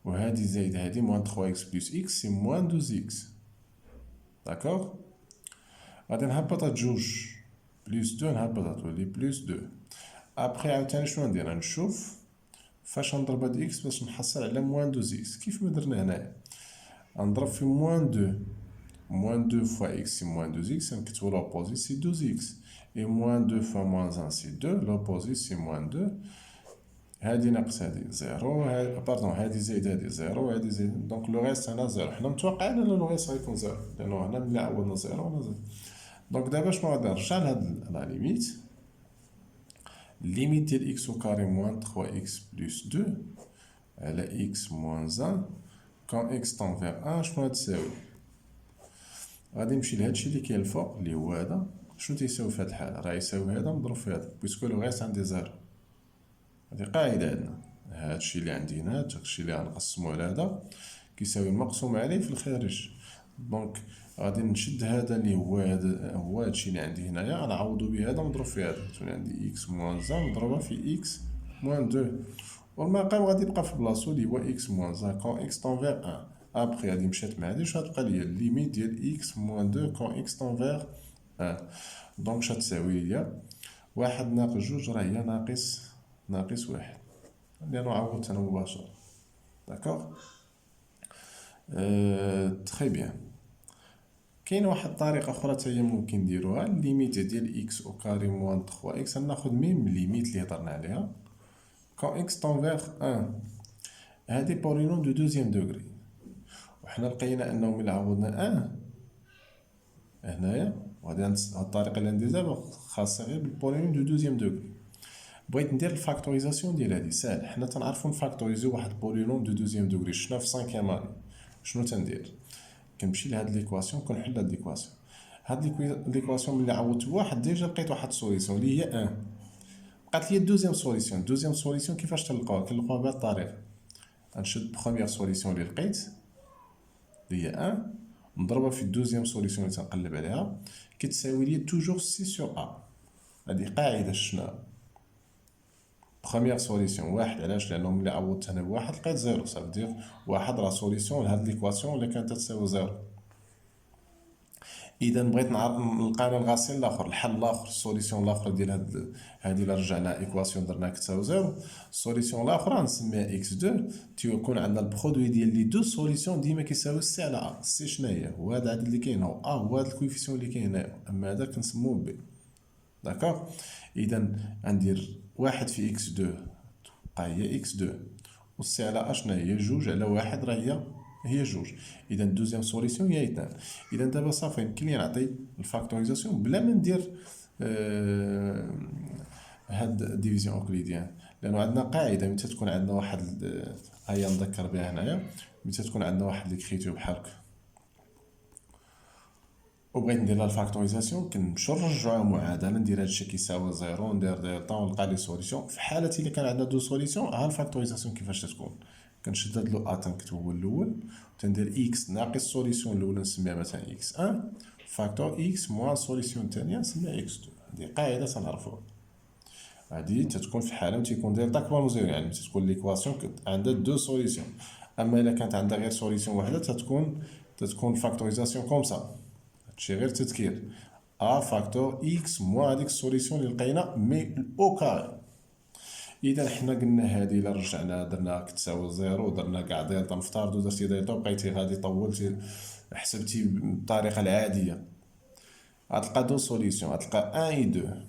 Speaker 1: و هادي زايد هادي موان 3 اكس بلوس اكس سي موان 12 اكس. داكوغ. غادي نهبط هاد جوج بلوس دو، نهبطها تولي بلوس دو. ابخي عاوتاني شنو ندير، نشوف فاش نضرب هاد اكس باش نحصل على موان 12 اكس، كيف ما درنا هنايا. نضرب في موان دو، موان دو فوا اكس سي موان 12 اكس، نكتبو لوبوزي سي 12 اكس، اي موان دو فوا موان 1 سي 2، لوبوزي سي موان 2. هادي ناقص هادي زيرو، باردون هادي زايد هادي زيرو، هادي زايد، دونك لو غيست هنا زيرو. حنا متوقعين ان لو غيست غيكون زيرو، لانه هنا ملي عوضنا زيرو هنا زيرو. دونك دابا شنو غادي نرجع لهاد لا ليميت، ليميت ديال اكس او كاري موان 3 اكس بلوس 2 على اكس موان 1 كون اكس طونفير 1 شنو غتساوي. غادي نمشي لهادشي اللي كاين الفوق اللي هو هذا، شنو تيساوي في هاد الحاله، راه يساوي هذا مضروب في هذا، بويسكو لو غيست عندي زيرو. هادي قاعده عندنا، هادشي اللي عندي هنا داكشي اللي غنقسمو على هذا كيساوي المقسوم عليه في الخارج. دونك غادي نشد هذا اللي هو هذا، هو هادشي اللي عندي هنايا، غنعوضو به هذا مضروب في هذا، تولي عندي اكس موان 1 مضروبه في اكس موان 2، والمقام غادي يبقى في بلاصتو اللي هو اكس موان 1 كون اكس طونفير 1. ابخي هادي مشات مع هادي، واش غتبقى ليا الليميت ديال اكس موان 2 كون اكس طونفير 1. دونك شتساوي ليا واحد ناقص جوج راه هي ناقص واحد، لانه عوضت انا مباشرة. داكوغ. تري بيان. كاين واحد الطريقه اخرى حتى هي ممكن نديروها، الليميت ديال اكس او كاري موان 3 اكس، ناخذ ميم ليميت اللي هضرنا عليها كون اكس طونفير 1. هادي بولينوم دو دوزيام دوغري، وحنا لقينا انه ملي عوضنا 1 هنايا، وغادي هاد الطريقه اللي ندير دابا خاصه غير بالبولينوم دو دوزيام دوغري. بغيت ندير الفاكتوريزاسيون ديال هادي ساهل، حنا تنعرفو نفاكتوريزيو واحد بولينوم دو دوزيام دوغري، شفنا في 5 اني. شنو تندير، كنمشي لهاد ليكواسيون كنحل هاد ليكواسيون. هاد ليكواسيون ملي عوضت بواحد ديجا لقيت واحد السوليسيون اللي هي 1. بقات لي الدوزيام سوليسيون. الدوزيام سوليسيون كيفاش تلقاوها، كنلقاوها بهاد الطريقه، غنشد بروميير سوليسيون اللي لقيت اللي هي 1 نضربها في الدوزيام سوليسيون اللي تنقلب عليها، كتساوي لي توجور سي سور ا. هادي قاعده شفنا بروميير سوليسيون واحد، علاش؟ لانه ملي عوضت انا بواحد لقيت زيرو، صافي دير واحد راه سوليسيون لهاد ليكواسيون اللي كانت تساوي زيرو. اذا بغيت نلقى انا الغاسيل الاخر، الحل الاخر، السوليسيون الاخرى ديال هادي الا رجعنا ايكواسيون درناها كتساوي زيرو، السوليسيون الاخرى نسميها اكس 2، تيكون عندنا البرودوي ديال لي دو سوليسيون ديما كيساوي سي على ا. سي شنو هي؟ هو هذا العدد اللي كاين هو ا، هو هذا الكويفيسيون اللي كاين هنايا، اما هذا كنسموه بي. داكوغ. اذا غندير واحد في اكس 2 بقى هي اكس 2، والسي على ا شنو هي؟ جوج على واحد راه هي هي جوج. اذا دوزيام سوليسيون هي 2. اذا دابا صافي يمكن لي نعطي الفاكتوريزاسيون بلا ما ندير هاد ديفيزيون اوكليديان، لانه عندنا قاعده ملي تكون عندنا واحد هيا نذكر بها هنايا. ملي تكون عندنا واحد ليكريتور بحال هكا وبغيت ندير لها الفاكتوريزاسيون، كنمشيو نرجعوها معادله، ندير هادشي كيساوي زيرو، ندير دلتا ونلقى لي سوليسيون. في حاله الا كان عندنا دو سوليسيون، ها الفاكتوريزاسيون كيفاش تكون. كنشد هاد لو ا تنكتبو هو الاول، تندير اكس ناقص سوليسيون الاولى نسميها مثلا اكس 1 فاكتور اكس موان سوليسيون الثانيه نسميها اكس 2. هادي قاعده تنعرفوها. هادي تتكون في حاله تيكون دلتا كبر من زيرو، يعني تتكون ليكواسيون عندها دو سوليسيون. اما الا كانت عندها غير سوليسيون وحده تتكون فاكتوريزاسيون كوم سا. هادشي غير تذكير، ا فاكتور اكس موان هاديك السوليسيون اللي لقينا مي او كاري. اذا حنا قلنا هادي الا رجعنا درنا كتساوي زيرو، درنا كاع دلتا نفترضوا درتي دلتا بقيتي غادي طولتي حسبتي بالطريقه العاديه، غتلقى دو سوليسيون، غتلقى 1 و 2.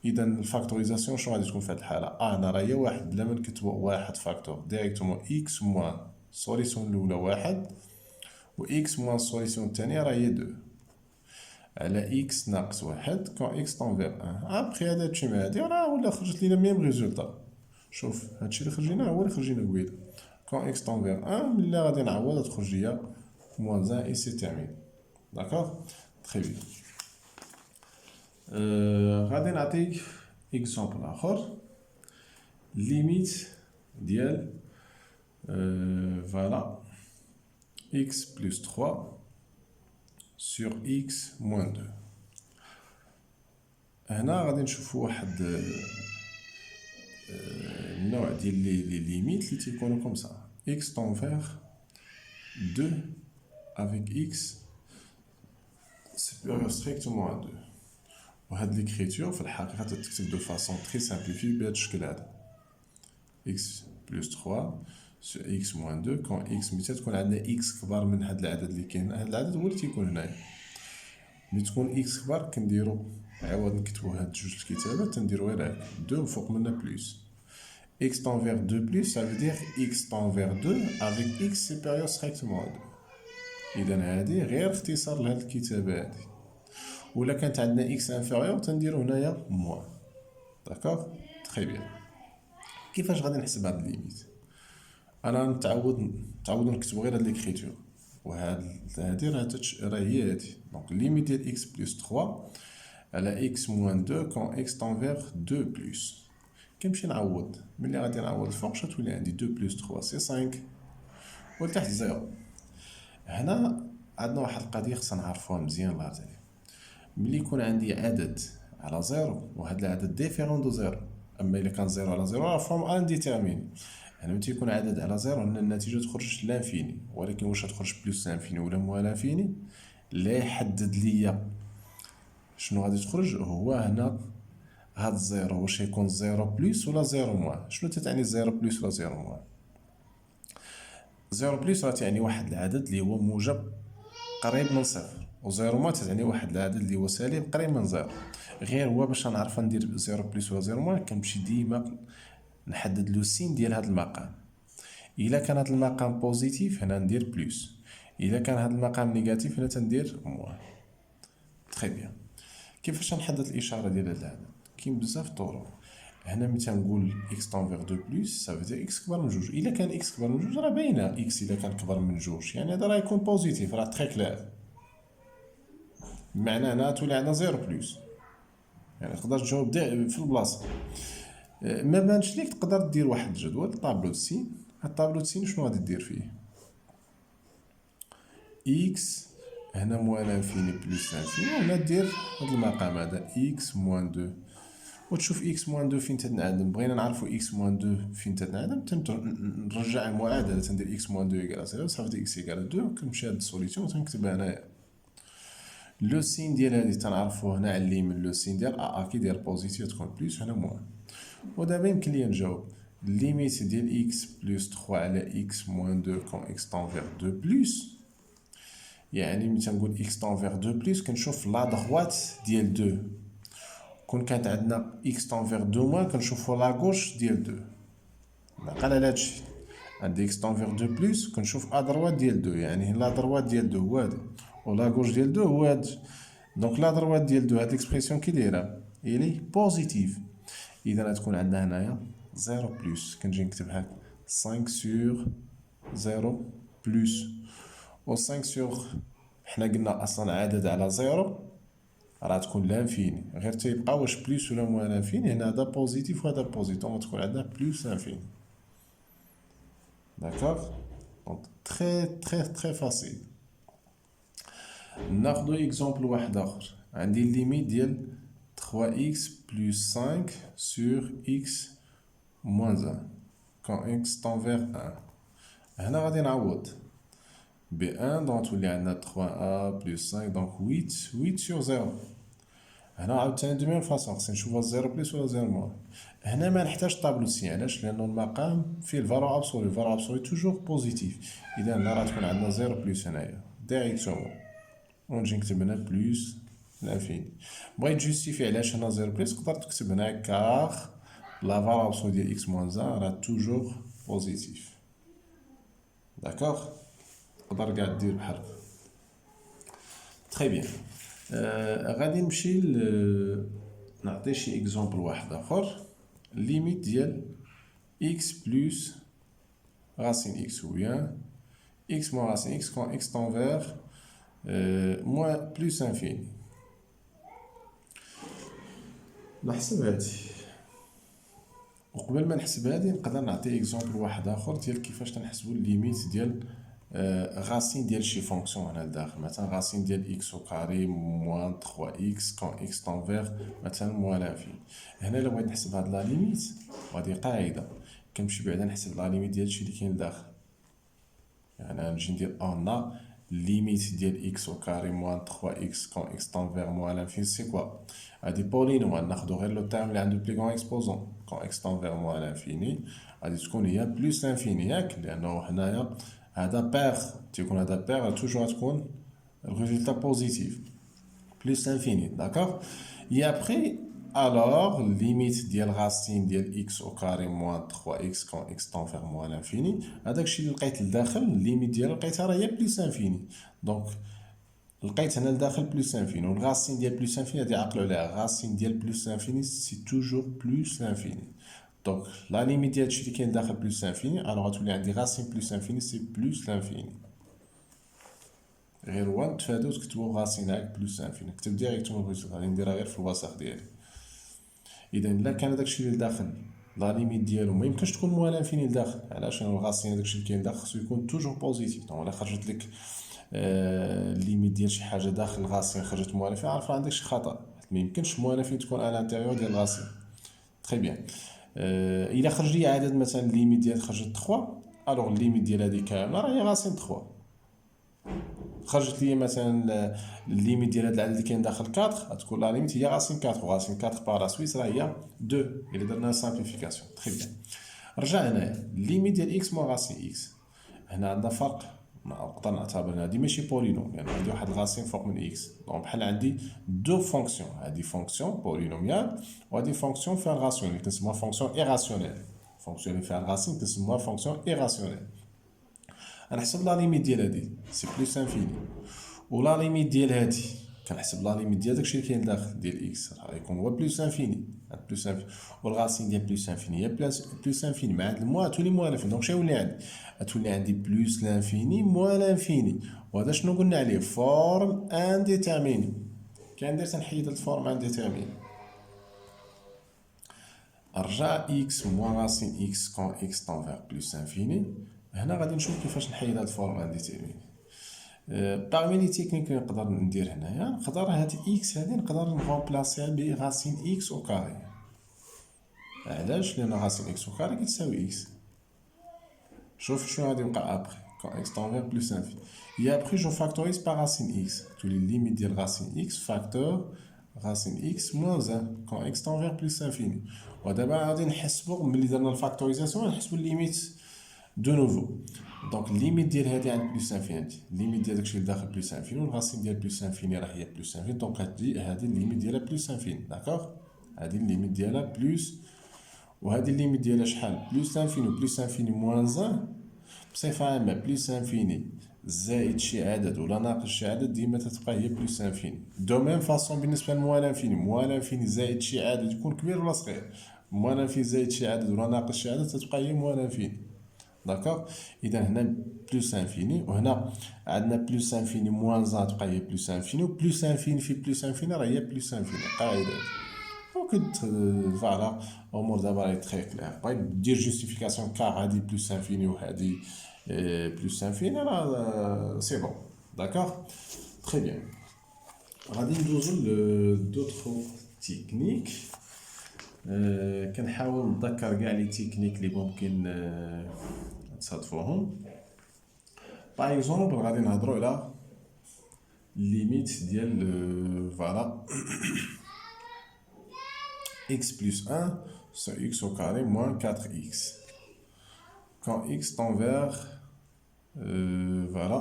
Speaker 1: اذا الفاكتوريزاسيون شنو غادي تكون في هاد الحاله؟ انا راه هي واحد بلا ما نكتبوا واحد فاكتور ديريكتومون اكس موان سوليسيون الاولى واحد و اكس موان سوليسيون الثانيه راه هي 2 على اكس ناقص واحد كون اكس طونفير 1. ابخي هذا هادشي مع هادي راه ولا خرجت لينا ميم ريزولطا. شوف هادشي اللي خرجينا هو اللي خرجينا قبيله، كون اكس طونفير 1 ملي غادي نعوض تخرج ليا موان 1 اي سي تيرمين. داكوغ تري بيان. غادي نعطيك اكزومبل اخر. ليميت ديال فوالا x plus 3 sur x moins 2. هنا غادي نشوفوا واحد النوع ديال لي ليميت اللي تيكونوا كوم سا x tend vers 2 avec x supérieur strictement à 2. وهاد ليكريتور في الحقيقه تتكتب دو فاسون تري سامبليفي بهذا الشكل هذا x plus 3 sur x moins 2 كون x ملي تكون عندنا x كبر من هاد العدد اللي كاين، هاد العدد هو اللي تيكون هنايا. ملي تكون x كبر كنديرو عوض نكتبو هاد جوج الكتابات تنديرو غير هكا 2 وفوق منا بلس. x tend vers 2 plus ça veut dire x tend vers 2 avec x supérieur strictement à 2. اذا هادي غير اختصار لهاد الكتابه هادي. ولا كانت عندنا x inférieur تنديرو هنايا موان. داكوغ تري بيان. كيفاش غادي نحسب هاد الليميت؟ انا نتعودو نكتبو غير هاد ليكريتور، هادي راه هي هادي. دونك ليميت ديال x plus 3 على x moins 2 كون x tend vers 2 plus. كنمشي نعوض، ملي غادي نعوض الفوق شتولي عندي 2 plus 3 سي 5 ولتحت زيرو. هنا عندنا واحد القضيه خصنا نعرفوها مزيان الله يرضي عليك. ملي يكون عندي عدد على زيرو وهاد العدد ديفيرون دو زيرو، اما الا كان زيرو على زيرو راه فورم انديتيرميني. يعني ملي تيكون عدد على زيرو هنا النتيجه تخرج لانفيني، ولكن واش تخرج بلس لانفيني ولا موان لانفيني؟ لا يحدد ليا شنو غادي تخرج هو هنا هاد الزيرو، واش يكون زيرو بلس ولا زيرو موان. شنو تتعني زيرو بلس ولا زيرو موان؟ زيرو بلس راه تعني واحد العدد اللي هو موجب قريب من صفر، وزيرو موان تعني واحد العدد اللي هو سالب قريب من زيرو. غير هو باش نعرف ندير زيرو بلس ولا زيرو موان كنمشي ديما نحدد لو سين ديال هاد المقام. الا كان هاد المقام بوزيتيف هنا ندير بلس، الا كان هاد المقام نيجاتيف هنا تندير موان. تري بيان. كيفاش نحدد الاشاره ديال هاد العدد؟ كاين بزاف طرق. هنا ملي تنقول x tend vers 2 plus ça veut dire x كبر من جوج. الا كان x كبر من جوج راه باينه x الا كان كبر من جوج يعني هذا راه يكون بوزيتيف، راه تري كلير. بمعنى هنا تولي عندنا 0 بلس، يعني تقدر تجاوب في البلاصه. ما بانش ليك تقدر دير واحد الجدول طابلو سين. هاد طابلو سين شنو غادي دير فيه؟ x هنا موان انفيني بلس انفيني، وهنا دير هاد المقام هذا x موان 2 وتشوف x موان 2 فين تنعدم. بغينا نعرفو x موان 2 فين تنعدم نرجع المعادله تندير x موان 2 يقال 0 صافي x يقال 2 كنمشي هاد السوليسيون تنكتبها هنايا. لو سين ديال هادي تنعرفوه هنا على اليمين، لو سين ديال ا كي داير بوزيتيف تكون بلس هنا موان. ودابا يمكن ليا نجاوب ليميت ديال x بلس 3 على x موان 2 كون x tend vers 2 بلس. يعني ملي تنقول x tend vers 2 بلس كنشوف لا دغوات ديال 2. كون كانت عندنا x tend vers 2 موان كنشوفو لا غوش ديال 2. نعقل على هادشي. عندي اكس تنفيغ دو بلس كنشوف ا دروات ديال دو، يعني لا دروات ديال دو هو هذا ولا غوش ديال دو هو هذا. دونك لا دروات ديال دو هاد ليكسبرسيون كي دايره الي بوزيتيف، اذا غتكون عندنا هنايا 0 بلس، كنجي نكتبها 5 سور 0 بلس، و 5 سور حنا قلنا اصلا عدد على 0 راه تكون لانفيني، غير تيبقى واش بلس ولا موان لانفيني. هنا هذا بوزيتيف وهذا بوزيتيف، دونك تكون عندنا بلس لانفيني. داكوغ، دونك تري فاسيل. ناخدو اكزومبل واحد اخر. عندي الليميت ديال 3x بلس 5 سور x موان 1 كون x تنفيغ 1. هنا غادي نعوض ب 1، دونك تولي عندنا 3a بلس 5 دونك 8 سور 0. هنا عاوتاني دو ميم فاصون خصني نشوفها 0 بلس ولا 0 موان. هنا ما نحتاج طابلو سي، علاش؟ لانه المقام فيه الفالور ابسولي، الفالور ابسولي توجور بوزيتيف، اذا هنا راه تكون عندنا 0 بلس هنايا ديريكتومون، ونجي نكتب هنا بلس لانفيني. بغيت جوستيفي علاش هنا 0 بلس، تقدر تكتب هنا كار لا فالور ابسولي ديال اكس موان 1 راه توجور بوزيتيف. داكوغ، تقدر كاع دير بحال هكا. تري بيان. غادي نمشي نعطي شي اكزومبل واحد اخر. ليميت ديال x بلس راسين x، ou bien x moins racine x quand x tend vers moins plus infini. نحسب هادي، وقبل ما نحسب هادي نقدر نعطي اكزومبل واحد اخر ديال كيفاش تنحسبوا الليميت ديال غاسين ديال شي فونكسيون هنا لداخل. مثلا غاسين ديال x او كاري موان 3x كون x تون فيغ مثلا موان لانفيني. هنا الا بغيت نحسب هاد لا ليميت، وهادي قاعده، كنمشي بعدا نحسب لا ليميت ديال شي اللي كاين لداخل. يعني نجي ندير اون ليميت ديال x او كاري موان 3x كون x تون فيغ موان لانفيني سي كوا؟ هادي بولينوم، ناخدو غير لو تيرم اللي عنده بلي غون اكسبوزون كون x تون فيغ موان لانفيني، غادي تكون هي بلس لانفيني، ياك؟ لانه هنايا هذا بير، تيكون هذا بير توجور غتكون الريزلتا بوزيتيف بلس لانفيني. داكوغ. اي ابخي الوغ ليميت ديال غاسين ديال x او كاري موان 3x كون x تون فيغ موان لانفيني، هذاك الشيء اللي لقيت لداخل الليميت ديالو لقيتها راه هي بلس لانفيني. دونك لقيت هنا لداخل بلس لانفيني، والغاسين ديال بلس لانفيني غادي عقلوا عليها، غاسين ديال بلس لانفيني سي توجور بلس لانفيني. دونك لا ليميت ديال هادشي اللي كاين داخل بلس لانفيني، الوغ غتولي عندي غاسين بلس لانفيني سي بلس لانفيني. غير هو تفاداو تكتبو غاسين هاك بلس لانفيني، كتب ديريكتومون الريزلت، غادي نديرها غير في الوسط ديالي. اذا الا كان داكشي اللي داخل لا ليميت ديالو ما يمكنش تكون موان لانفيني لداخل، علاش؟ لان الغاسين داكشي اللي كاين داخل خصو يكون توجور بوزيتيف. دونك الا خرجت لك الليميت ديال شي حاجه داخل الغاسين خرجت موان لانفيني، عرف عندك شي خطا، ما يمكنش موان لانفيني تكون على الانتيريور ديال الغاسين. تري بيان. الا خرج لي عدد مثلا الليميت ديال خرجت 3، الوغ الليميت ديال هذه كامله راه هي غاسين 3. خرجت لي مثلا الليميت ديال هذا العدد اللي كاين داخل 4، غتكون لا ليميت هي غاسين 4، وغاسين 4 باغ لا سويس راه هي 2 الا درنا سامبليفيكاسيون. تري بيان. رجع هنايا الليميت ديال اكس موا غاسين اكس، هنا عندنا فرق، نقدر نعتبر هذه ماشي بولينوم، لان عندي واحد الغاسين فوق من اكس. دونك بحال عندي دو فونكسيون، هذه فونكسيون بولينوميال وهذه فونكسيون فيها الغاسيون اللي كنسموها فونكسيون ايراسيونيل. فونكسيون اللي فيها الغاسين كنسموها فونكسيون ايراسيونيل. غنحسب لا ليميت ديال هادي سي بلس انفيني، ولا ليميت ديال هادي كنحسب لا ليميت ديال داكشي اللي كاين داخل ديال اكس راه غيكون هو بلس انفيني، بلس انفيني، والغاسين ديال بلس انفيني هي بلس انفيني مع هاد الموا تولي موان لانفيني. دونك شنو يولي عندي؟ تولي عندي بلس لانفيني موان لانفيني، وهذا شنو قلنا عليه؟ فورم انديتيرميني. كندير تنحيد الفورم انديتيرميني. رجع اكس موان راسين اكس كون اكس طون بلس انفيني. هنا غادي نشوف كيفاش نحيد هاد الفورم انديتيرميني. باغمي لي تكنيك اللي نقدر ندير هنايا، نقدر هاد اكس هادي نقدر نغومبلاسيها بغاسين اكس او كاري. علاش؟ لان غاسين اكس او كاري كتساوي اكس. شوف شنو غادي يوقع ابخي كون اكس طون بلس انفيني. يا ابخي جو فاكتوريز باغ غاسين اكس، تولي ليميت ديال غاسين اكس فاكتور غاسين اكس موان 1 كون اكس طون بلس انفيني. ودابا غادي نحسبو ملي درنا الفاكتوريزاسيون نحسبو الليميت دو نوفو. دونك الليميت ديال هادي عند بلس انفيني، الليميت ديال داكشي اللي داخل بلس انفيني، والغاسين ديال بلس انفيني راه هي بلس انفيني. دونك هادي الليميت ديالها بلس انفيني. داكوغ، هادي الليميت ديالها بلس، وهادي الليميت ديالها شحال؟ بلس انفيني بلس انفيني موان 1 بصفة عامة بلوس انفيني زائد شي عدد ولا ناقص شي عدد ديما تتبقى هي بلوس انفيني. دو ميم فاصون بالنسبة لموال انفيني، موال انفيني زائد شي عدد يكون كبير ولا صغير، موال انفيني زائد شي عدد ولا ناقص شي عدد تتبقى هي موال انفيني. داكوغ. اذا هنا بلوس انفيني، وهنا عندنا بلوس انفيني موان زا تبقى هي بلوس انفيني، و بلوس انفيني في بلوس انفيني راه هي بلوس انفيني. قاعدة دونك فوالا امور دابا راهي تخي كلير. بغيت دير جوستيفيكاسيون كار هادي بلوس انفيني وهادي بلوس انفيني راه سي بون. داكوغ تخي بيان. غادي ندوزو لدوطخ تكنيك. كنحاول نتذكر كاع لي تكنيك اللي ممكن تصادفوهم. باغ اكزومبل غادي نهضرو على ليميت ديال فوالا x plus 1 sur x au carré moins 4x. Quand x tend vers voilà,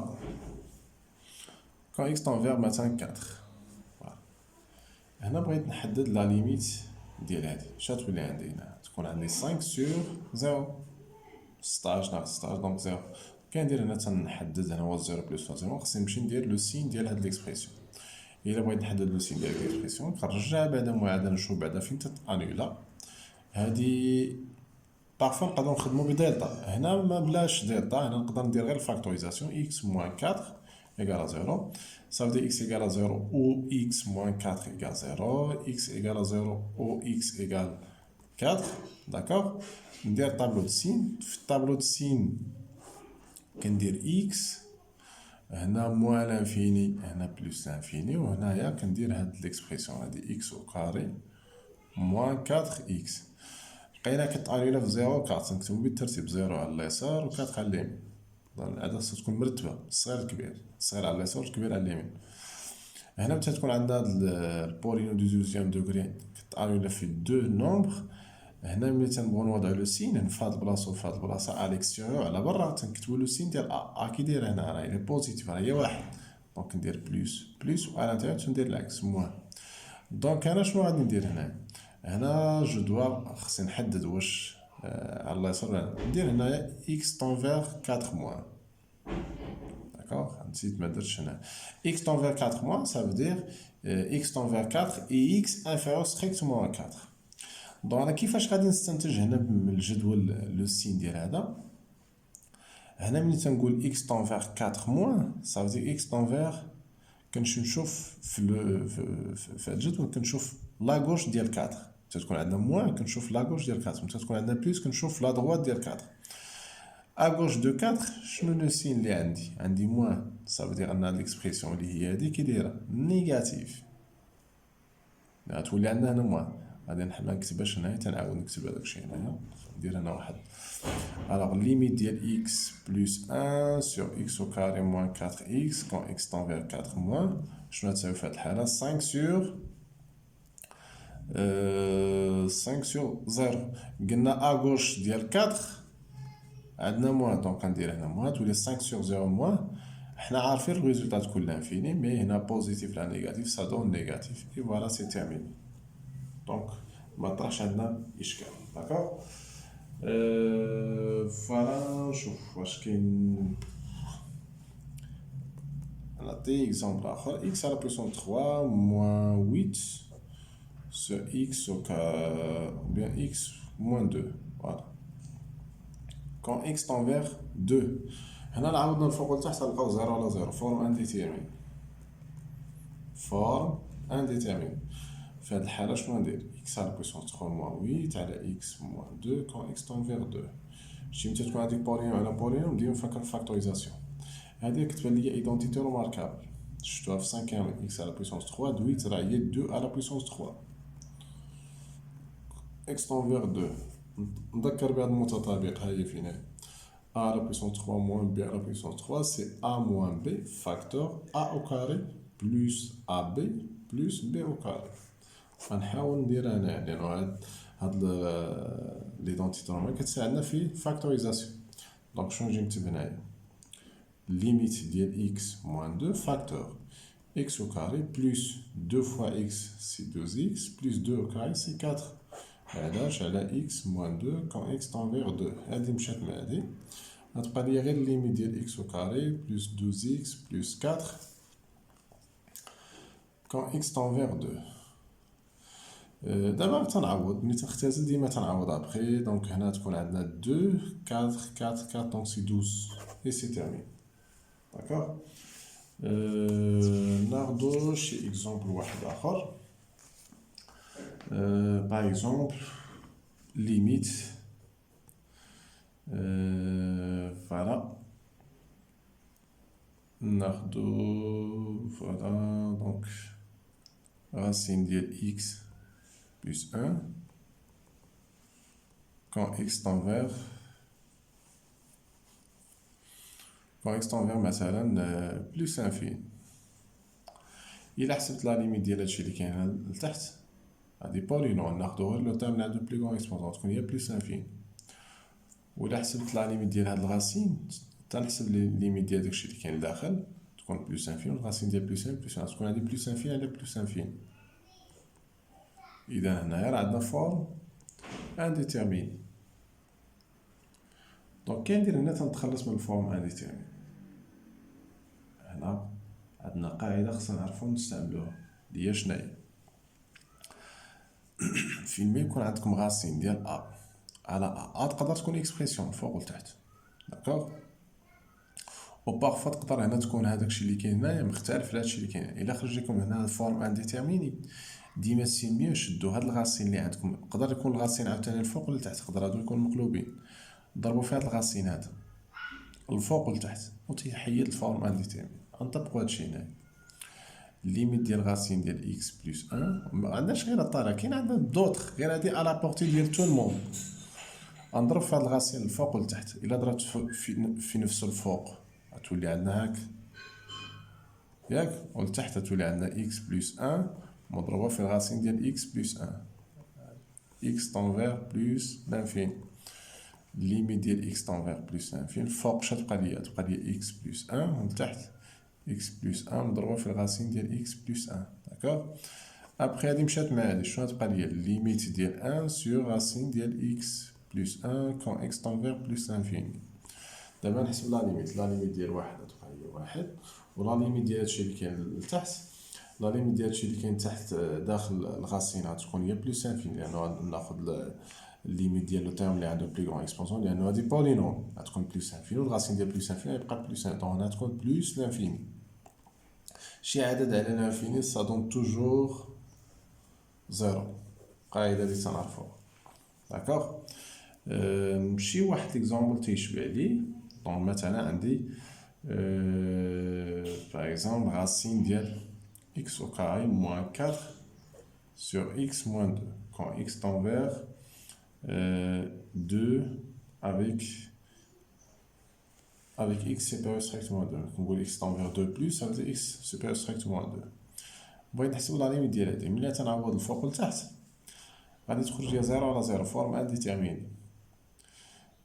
Speaker 1: quand x tend vers مثلا 4. voilà. هنا بغيت نحدد لا ليميت ديال هادي. شاتولي عندي هنا تكون عندي 5 sur 0 16 ناقص 16 دونك 0. كندير هنا تنحدد هنا هو 0 بلس 0. خصني نمشي ندير لو سين ديال هاد ليكسبرسيون. الا بغيت نحدد لو سين ديال ليكسبرسيون كنرجع بعدا معادله نشوف بعدا فين تانيولا. هادي بارفو نقدروا نخدموا بدلتا. هنا ما بلاش دلتا، هنا نقدر ندير غير الفاكتوريزاسيون x moins 4 égale à 0. Ça veut dire x égale à 0 ou x moins 4 égale 0, x égale à 0 ou x égale 4. D'accord. ندير طابلو دو سين. في الطابلو دو سين كندير x هنا موان لانفيني هنا بلوس لانفيني، وهنايا كندير هاد ليكسبرسيون هادي x au carré moins 4x. لقينا كتانيولا في 0 و 4 نكتبو بالترتيب 0 على اليسار و 4 على اليمين. العدد تكون مرتبة الصغير الكبير، الصغير على اليسار والكبير على اليمين. هنا متى تكون عندنا هاد البولينو دو دوزيام دوغري كتانيولا في دو نومبر. هنا ملي تنبغيو نوضعو لو سين في هاد البلاصة وفي هاد البلاصة ا ليكستيريور على برا تنكتبو لو سين ديال ا كي داير هنا راه هي بوزيتيف راه هي واحد. دونك ندير بلوس بلوس و ا لانتيريور تندير لاكس موان. دونك انا شنو غادي ندير هنا؟ هنا جو دوا خصني نحدد واش على اليسار ندير هنايا x tend vers 4 موان. داكوغ نسيت ما درتش هنا x tend vers 4 موان. ça veut dire x tend vers 4 et x inférieur strictement à 4. دونك انا كيفاش غادي نستنتج هنا من الجدول لو سين ديال هذا؟ هنا ملي تنقول x tend vers 4 موان ça veut dire x tend vers كنمشي نشوف في الجدول كنشوف لا غوش ديال 4. تكون عندنا موان كنشوف لا غوش ديال 4. متى تكون عندنا بلوس كنشوف لا دروات ديال 4. ا غوش دو 4 شنو لو سين اللي عندي موان. صافي دير ان ليكسبرسيون اللي هي هذه كي دايره نيجاتيف غتولي عندنا هنا موان. غادي ما نكتبهاش هنايا تنعاود نكتب هذاك الشيء هنايا. ندير هنا واحد الوغ ليميت ديال x بلس 1 sur x au carré moins 4x quand x tend vers 4 موان. شنو تساوي في هذه الحاله 5 sur 5 sur 0. قلنا ا غوش ديال 4 عندنا موان دونك غندير هنا موان تولي 5 sur 0 موان. حنا عارفين الريزولطا تكون لانفيني مي هنا بوزيتيف لا نيجاتيف سا دون نيجاتيف اي فوالا سي تيرميني. دونك ما طرحش عندنا اشكال. داكوغ. فوالا نشوف واش كاين. نعطي اكزومبل اخر x à la puissance 3 moins 8 sur x au carré ou bien x moins 2. voilà quand x tend vers 2. هنا نعاودنا الفوق لتحت نلقاو 0 على 0 فورم انديتيرمين. فورم انديتيرمين. في هذه الحالة شنو ندير x à la puissance 3 moins 8 على x moins 2 quand x tend vers 2. شتي متى تكون عندك بولينوم على بولينوم نديرو نفكر الفاكتوريزاسيون. هذه كتبان ليا ايدونتيتي روماركابل. شفتوها في 5 x à la puissance 3 8 راه هي 2 à la puissance 3 x tend vers 2. نذكر بهذا المتطابق ها هي فين a à la puissance 3 moins b à la puissance 3 c'est a moins b facteur a au carré plus ab plus b au carré. غنحاول ندير انا لانه هاد ليدونتيتي روماركابل كتساعدنا في فاكتوريزاسيون. دونك شنو نجي نكتب هنايا limite ديال x moins 2 facteur x au carré plus 2 fois x c'est 2x plus 2 au carré c'est 4 علاش على x moins 2 quand x tend vers 2. هادي مشات مع هادي غتبقى ليا غير ليميت ديال إكس أو كاري بلس 12 إكس بلس 4 كون إكس تنفيغ 2. دابا تنعوض، ملي تنختزل ديما تنعوض ابخي. دونك هنا تكون عندنا 2 4 4 4 دونك سي 12 اي سي تيرمين. داكوغ. ناخدو شي اكزومبل واحد اخر. باغ اكزومبل ليميت فوالا ناخدو فوالا دونك racine ديال x plus 1 quand x tend vers مثلا بلس انفين. إلا حسبت لا ليميت ديال هادشي اللي كاين هنا لتحت هادي بولينوم ناخدو غير لو تيرم اللي عندو بلي كون اكسبونسون تكون هي بلس انفين. وإلا حسبت لا ليميت ديال هاد الغاسين تنحسب ليميت ديال داكشي اللي كاين لداخل تكون بلس انفين والغاسين ديال بلس ان بلس ان تكون هادي بلس انفين على بلس انفين. إذا هنايا راه عندنا فورم انديتيرمين. دونك كي ندير هنا تنتخلص من الفورم انديتيرمين. هنا عندنا قاعدة خصنا نعرفو نستعملوها اللي هي شناهي. فين يكون عندكم غاسين ديال ا على ا تقدر تكون اكسبرسيون فوق لتحت. داكوغ. و باغفوا تقدر هنا تكون هداكشي اللي كاين هنايا مختلف على هادشي اللي كاين. الا خرج لكم هنا الفورم انديتيرميني ديما سي ميو شدو هاد الغاسين اللي عندكم. يقدر يكون الغاسين عاوتاني الفوق لتحت، يقدر هادو يكونوا مقلوبين. ضربوا في هاد الغاسين هذا الفوق لتحت وتيحيد الفورم انديتيرميني. غنطبقوا هادشي هنايا. ليميت ديال غاسين ديال اكس بلس 1 معندناش غير الطريقه، كاين عندنا دوطخ غير هادي على بورتي ديال تو الموند. غنضرب في هاد الغاسين الفوق لتحت. الا ضربت في نفس الفوق غتولي عندنا هاك ياك، ولتحت غتولي عندنا اكس بلس 1 مضروبه في الغاسين ديال اكس بلس 1 اكس تنفيغ بلس لانفين. ليميت ديال اكس تنفيغ بلس لانفين فوق شنو تبقى ليا؟ تبقى ليا اكس بلس 1 ولتحت x بلس 1 مضروبة في الغاسين ديال x بلس 1. داكوغ. ابخي هادي مشات مع هادي شنو غتبقى ليا؟ ليميت ديال 1 سور غاسين ديال x بلس 1 كون x تنفيغ بلس انفيني. دابا نحسب لا ليميت ديال واحد غتبقى هي واحد، ولا ليميت ديال هادشي اللي كاين لتحت لا ليميت ديال هادشي اللي كاين تحت داخل الغاسين غتكون هي بلس انفيني، لانه ناخد الليميت ديال لو تيرم اللي عنده بلي كون اكسبونسيون لانه هادي بولينوم غتكون بلس انفيني والغاسين ديال بلس انفيني غيبقى بلس 1 دونك غتكون بلس لانفيني. شي عدد على لانفيني سا دون توجور زيرو. قاعدة دي تنعرفوها. داكوغ. نمشي واحد ليكزومبل تيشبه ليه. دونك مثلا عندي باغ اكزومبل غاسين ديال x au carré moins 4 sur x moins 2 quand x tend vers 2 avec x supérieur strictement à 2. نقول x tend vers 2 plus ça veut dire x supérieur strictement à 2. بغيت نحسب لا ليميت ديال هادي ملي تنعوض الفوق لتحت غادي تخرج ليا 0 على 0 فورم انديتيرميني.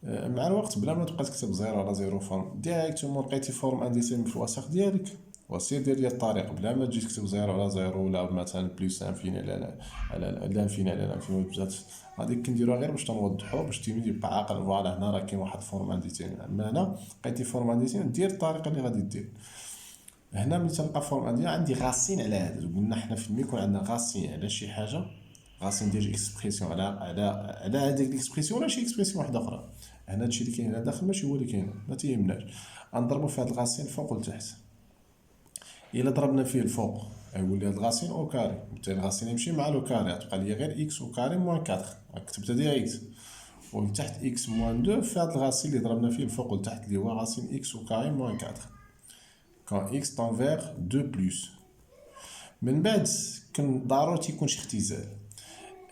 Speaker 1: مع الوقت بلا ما تبقى تكتب 0 على 0 فورم ديريكتومون لقيتي فورم انديتيرميني في الوسط ديالك وسير دير ليا الطريق بلا ما تجي تكتب 0 على 0 ولا مثلا بلس انفيني على لانفيني على لانفيني بزاف. غادي كنديروها غير باش تنوضحو باش التلميذ يبقى عاقل. فوالا هنا راه كاين واحد فورم انديتيرميني، اما هنا لقيتي فورم انديتيرميني دير الطريقه اللي غادي دير. هنا ملي تلقى فورم انديتيرميني عندي غاسين على هذا. قلنا حنا في المي يكون عندنا غاسين على شي حاجه، غاسين ديال اكسبرسيون على هذيك الاكسبرسيون ولا شي اكسبرسيون واحده اخرى. هنا هادشي اللي كاين هنا داخل ماشي هو اللي كاين، ما تيهمناش. غنضربو في هاد الغاسين فوق لتحت. الا ضربنا فيه الفوق غيولي هاد الغاسين او كاري، بالتالي الغاسين يمشي مع لو كاري غتبقى ليا غير اكس او كاري موان 4. كتبتها ديريكت ولتحت اكس موان 2 في هاد الغاسين اللي ضربنا فيه الفوق لتحت اللي هو غاسين اكس او كاري موان 4 كون اكس طون فيغ 2 بلس. من بعد كان ضروري تيكون شي اختزال.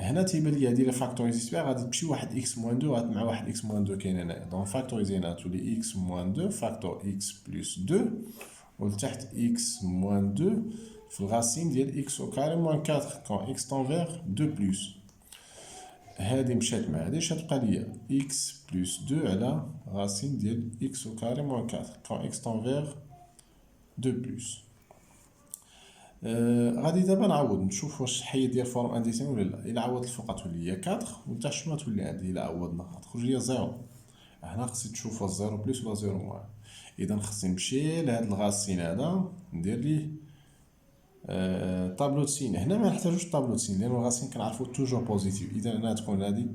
Speaker 1: هنا تيبان لي هادي لا فاكتوريزي بها غادي تمشي واحد اكس موان 2 مع واحد اكس موان 2 كاين هنايا. دونك فاكتوريزينا تولي اكس موان 2 فاكتور اكس بلس 2 ولتحت x moins 2 في الغاسين ديال x au carré moins 4 quand x tend vers 2 plus. هادي مشات مع هادي شتبقى ليا x plus 2 على غاسين ديال x au carré moins 4 quand x tend vers 2 plus. غادي دابا نعوض نشوف واش حيد ديال فورم انديسيون ولا لا. الا عوضت الفوق تولي ليا 4 ولتحت شنو تولي عندي؟ الا عوضنا غتخرج ليا 0 هنا خصني تشوفوا زيرو بلس ولا زيرو موان. اذا خصني نمشي لهاد الغاسين هذا ندير ليه طابلو سين. هنا ما نحتاجوش طابلو سين لان الغاسين كنعرفو توجور بوزيتيف. اذا هنا تكون هادي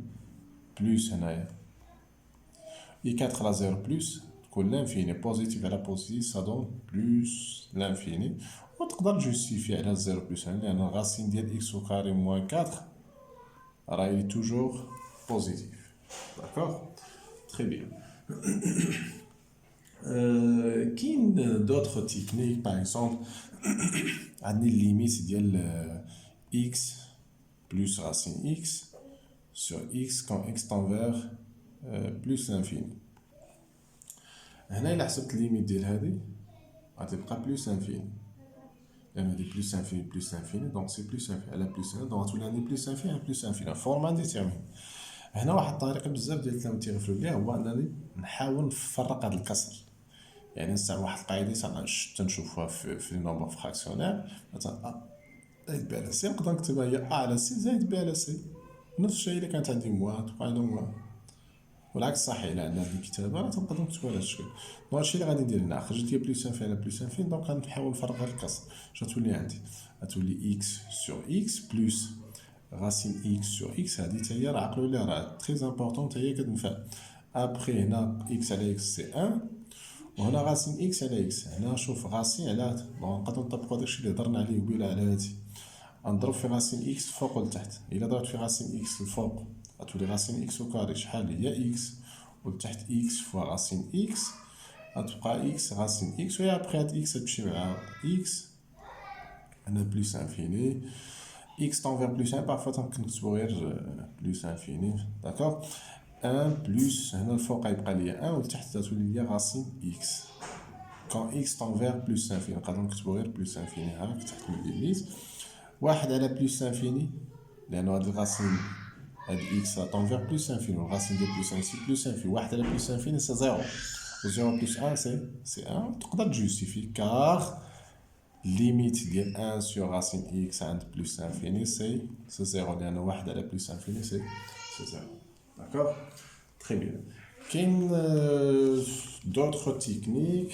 Speaker 1: بلس هنايا اي 4 على زيرو بلس تكون لانفيني بوزيتيف على بوزيتيف سا دون بلس لانفيني. وتقدر جوستيفي على زيرو بلس هنا لان الغاسين ديال اكس او كاري موان 4 راهي توجور بوزيتيف. داكوغ تري بيان. كاين دوطخ تكنيك باغ اكزومبل عندي الليميت ديال اكس بلس راسين اكس sur x quand x tend vers plus l'infini. هنا إلا حسبت الليميت ديال هادي غتبقى بلس انفيني لأن هادي بلس انفيني بلس انفيني دونك سي بلس انفيني على بلس ان دونك غتولي عندي بلس انفيني على بلس انفيني فورم انديتيرمين. هنا واحد الطريقة بزاف ديال التلاميذ تيغفلو بها هو أنني نحاول نفرق هاد الكسر. يعني نستعمل واحد القاعدة تنشوفوها في نومبر فراكسيونير مثلا زائد بي على سي نقدر نكتبها هي ا على سي زائد بي على سي. نفس الشيء إلا كانت عندي موان تبقى عندنا موان والعكس صحيح. إلا عندنا هاد الكتابة راه تنقدر نكتبو على هاد الشكل. دونك هادشي اللي غادي ندير هنا خرجت لي بلس انفين على بلس انفين دونك غنحاول نفرق هاد الكسر. اش غتولي عندي؟ غتولي اكس سور اكس بلس راسين اكس سور اكس. هادي تا هي راه عقلوا لي راه تري امبورطون تا هي كتنفع. ابخي هنا اكس على اكس سي ان وهنا راسين اكس على اكس. هنا شوف راسين على دونك نقدرو نطبقو داكشي اللي هضرنا عليه قبيله على هادي. غنضرب في راسين اكس فوق ولتحت. الا ضربت في راسين اكس الفوق غتولي راسين اكس او كاري شحال هي اكس ولتحت اكس فوا راسين اكس غتبقى اكس راسين اكس وهي ابخي هاد اكس تمشي مع اكس هنا بلس انفيني اكس طون فيغ بلس ان بارفوا تنكتبو غير بلس انفيني. داكوغ ان بلس هنا الفوق غيبقى ليا ان ولتحت غتولي ليا راسين اكس كون اكس طون فيغ بلس انفيني نقدرو نكتبو غير بلس انفيني هاك تحت من الليميت واحد على بلس انفيني لأنه هاد الغاسين هاد إكس طون فيغ بلس انفيني والغاسين ديال بلس ان سي بلس انفيني. واحد على بلس انفيني سي زيرو و زيرو بلس ان سي ان. تقدر تجوستيفي كار ليميت ديال ان سور راسين إكس عند بلس انفيني سي زيرو لأن واحد على بلس انفيني سي زيرو. داكوغ تري بيان. كاين دوطخ تكنيك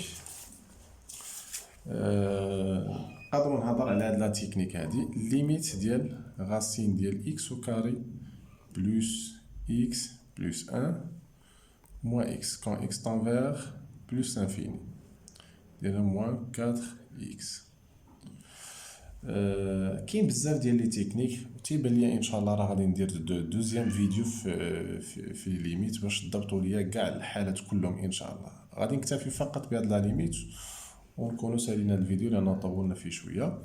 Speaker 1: نقدروا نهضر على هاد لا تكنيك هادي ليميت ديال راسين ديال اكس او كاري بلس اكس بلس ان موان اكس كون اكس طون فيغ بلس انفيني ديال موان 4 اكس. كاين بزاف ديال لي تكنيك تيبان ليا ان شاء الله راه غادي ندير دوزيام فيديو في ليميت باش تضبطوا ليا كاع الحالات كلهم ان شاء الله. غادي نكتفي فقط بهاد لا ليميت ونكونوا سالينا الفيديو لان طولنا فيه شويه.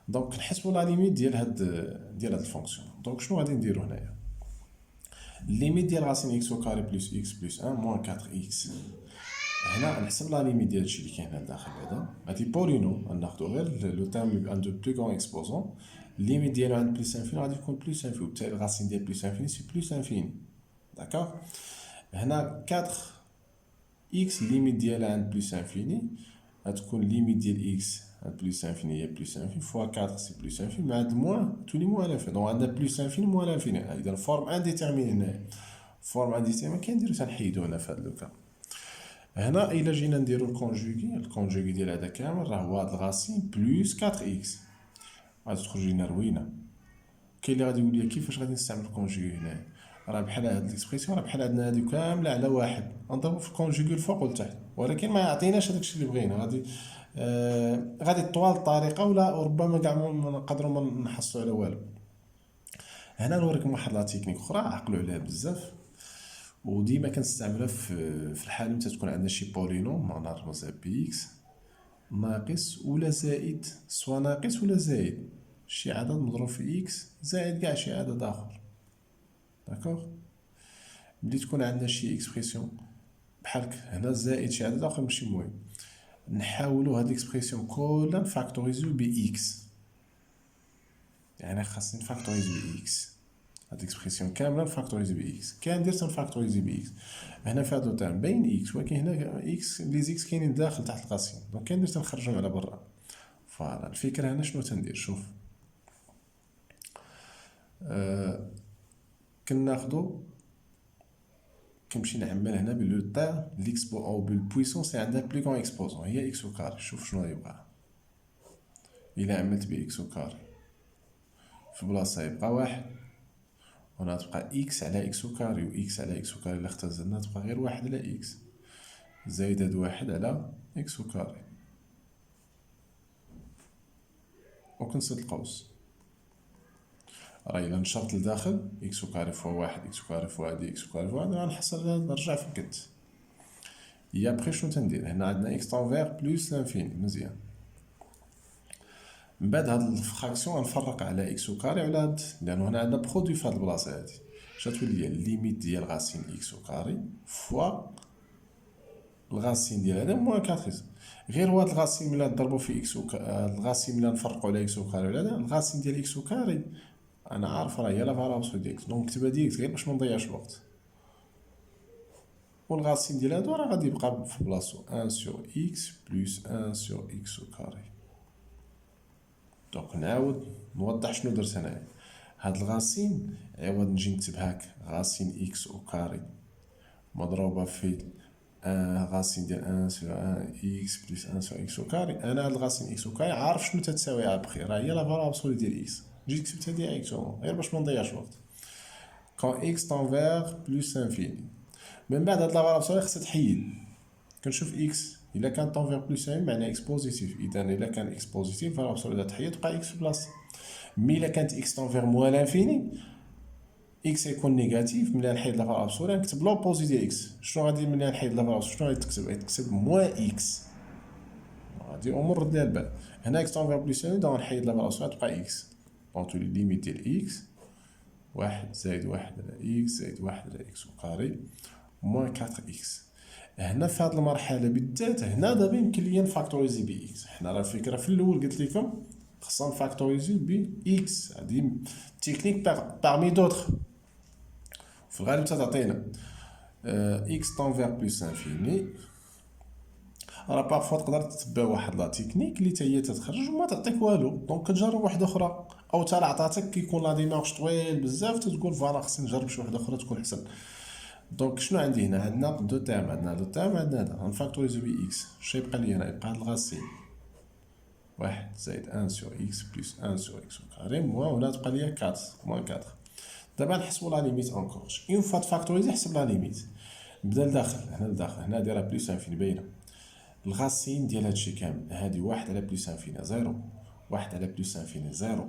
Speaker 1: دونك نحسبوا لا ليميت ديال هاد الفونكسيون. دونك شنو غادي نديرو هنايا؟ الليميت ديال راسين اكس او كاري بلس اكس بلس 1 موان 4 اكس. هنا نحسب لا ليميت ديال هادشي اللي كاين هنا لداخل هذا. هادي بولينو غناخدو غير لو تيرم عند بلو كون اكسبوزون. الليميت ديالو عند بلس انفيني غادي يكون بلس انفيني وبالتالي الراسين ديال بلس انفيني سي بلس انفيني. داكوغ هنا 4 اكس الليميت ديالها عند بلس انفيني غتكون ليميت ديال اكس عند بلس انفيني هي بلس انفيني فوا 4 سي بلس انفيني مع هاد الموان تولي موان انفيني. دونك عندنا بلس انفيني موان انفيني. اذا فورم انديتيرميني هنايا فورم انديتيرميني كنديرو تنحيدو هنا في هاد لوكا. هنا الا جينا نديرو الكونجوغي ديال هذا كامل راه هو هاد الغاسين بلس 4 اكس غادي تخرج لينا روينه. كاين اللي غادي يقول لي كيفاش غادي نستعمل الكونجوغي هنايا؟ راه بحال هاد ليكسبريسيون راه بحال عندنا هادو كامله على واحد غنضربو في الكونجوغي الفوق والتحت ولكن ما يعطيناش هداك الشيء اللي بغينا. غادي طوال الطريقه ولا ربما كاع ما نقدروا ما نحصلوا على والو. هنا نوريكم واحد لا تكنيك اخرى عقلوا عليها بزاف وديما كنستعملها في الحاله ملي تكون عندنا شي بولينو ما مثلا بي اكس ناقص ولا زائد سوا ناقص ولا زائد شي عدد مضروب في اكس زائد كاع شي عدد اخر. داكوغ ملي تكون عندنا شي اكسبرسيون بحال هنا زائد شي عدد اخر ماشي مهم نحاولوا هاد الاكسبرسيون كلها نفاكتوريزيو ب اكس. يعني خاصني نفاكتوريزي ب اكس هاد الاكسبرسيون كامله نفاكتوريزي ب اكس. كندير تنفاكتوريزي ب اكس هنا في هادو تاع باين اكس ولكن هنا اكس لي زيكس كاينين داخل تحت القاسين دونك كندير تنخرجهم على برا. فوالا الفكره هنا شنو تندير شوف كناخدو كنمشي نعمل هنا بلو تير ليكسبو او بالبويسونس اللي عندها بلي كون اكسبوزون هي اكس او كاري. شوف شنو يبقى الا عملت باكس او كاري في بلاصه يبقى واحد، هنا تبقى اكس على اكس او كاري، و اكس على اكس او كاري الا اختزلنا تبقى غير واحد على اكس زايد هاد واحد على اكس او كاري، وكنسد القوس. راه الا نشرت لداخل اكس او كاري فوا واحد اكس او كاري فوا هادي اكس او كاري فوا هادي غنحصل نرجع في القد. هي ابخي شنو تندير هنا عندنا اكس طونفير بلوس لانفيني مزيان. من بعد هاد الفراكسيون غنفرق على اكس او كاري على هاد، لانه هنا عندنا برودوي في هاد البلاصه هادي. اش غتولي هي الليميت ديال غاسين اكس او كاري فوا الغاسين ديال هذا موان 4 اكس. غير هاد الغاسين ملي ضربو في اكس او الغاسين ملي نفرقو على اكس او كاري ولا هذا الغاسين ديال اكس او كاري انا عارف راه هي لا فالور ابسولو ديال اكس، دونك نكتبها ديريكت غير باش ما نضيعش الوقت. والغاسين ديال هادو راه غادي يبقى في بلاصتو 1 سور اكس بلس 1 سور اكس او كاري. دونك نعاود نوضح شنو درت هنايا. هاد الغاسين عوض نجي نكتب هاك غاسين اكس او كاري مضروبة في غاسين ديال 1 سور 1 اكس بلس 1 سور اكس او كاري، انا هاد الغاسين اكس او كاري عارف شنو تتساوي ابخي، راه هي لا فالور ابسولو ديال اكس، جيت كتبتها ديريكتومون غير باش ما نضيعش الوقت. كون اكس طونفير بلس انفيني، من بعد هاد لا فالور ابسولو خصها تحيد. كنشوف اكس الا كان طونفير بلس ان معناه اكس بوزيتيف، اذا الا كان اكس بوزيتيف فالور ابسولو تحيد تبقى اكس في بلاصتها. مي الا كانت اكس طونفير موان لانفيني اكس يكون نيجاتيف، ملي نحيد لا فالور ابسولو نكتب لوبوزي ديال اكس. شنو غادي ملي نحيد لا فالور ابسولو شنو غادي تكتب؟ غادي تكتب موان اكس. هادي امور رد ليها البال. هنا اكس طونفير بلس ان دونك نحيد لا فالور ابسولو تبقى اكس، دونك تولي ليميت ديال اكس واحد زائد واحد على اكس زائد واحد على اكس وكاري موان 4 اكس. هنا في هاد المرحله بالذات هنا دابا يمكن ليا نفاكتوريزي ب اكس. حنا راه الفكره في الاول قلت لكم خصنا نفاكتوريزي ب اكس، هادي تكنيك بارمي دوطخ في الغالب تعطينا اكس طونفير بلس انفيني. راه بارفوا تقدر تتبع واحد لا تكنيك اللي حتى هي تتخرج وما تعطيك والو، دونك كتجرب واحده اخرى، او حتى عطاتك كيكون لا ديمارش طويل بزاف تتقول فوالا خصني نجرب شي وحده اخرى تكون احسن. دونك شنو عندي هنا؟ عندنا دو تيرم، عندنا دو تيرم عندنا هذا غنفاكتوريزو ب اكس. شنو يبقى لي هنا؟ يبقى هاد الغاسين واحد زائد 1 سور اكس بلس 1 سور اكس كاري موان هنا تبقى لي 4 موان 4. دابا نحسبو لا ليميت اونكور. اون فوا تفاكتوريزي حسب لا ليميت. نبدا لداخل هنا لداخل هنا دايره بلس انفيني باينه. الغاسين ديال هادشي كامل هادي واحد على بلس انفيني زيرو، واحد على بلس انفيني زيرو،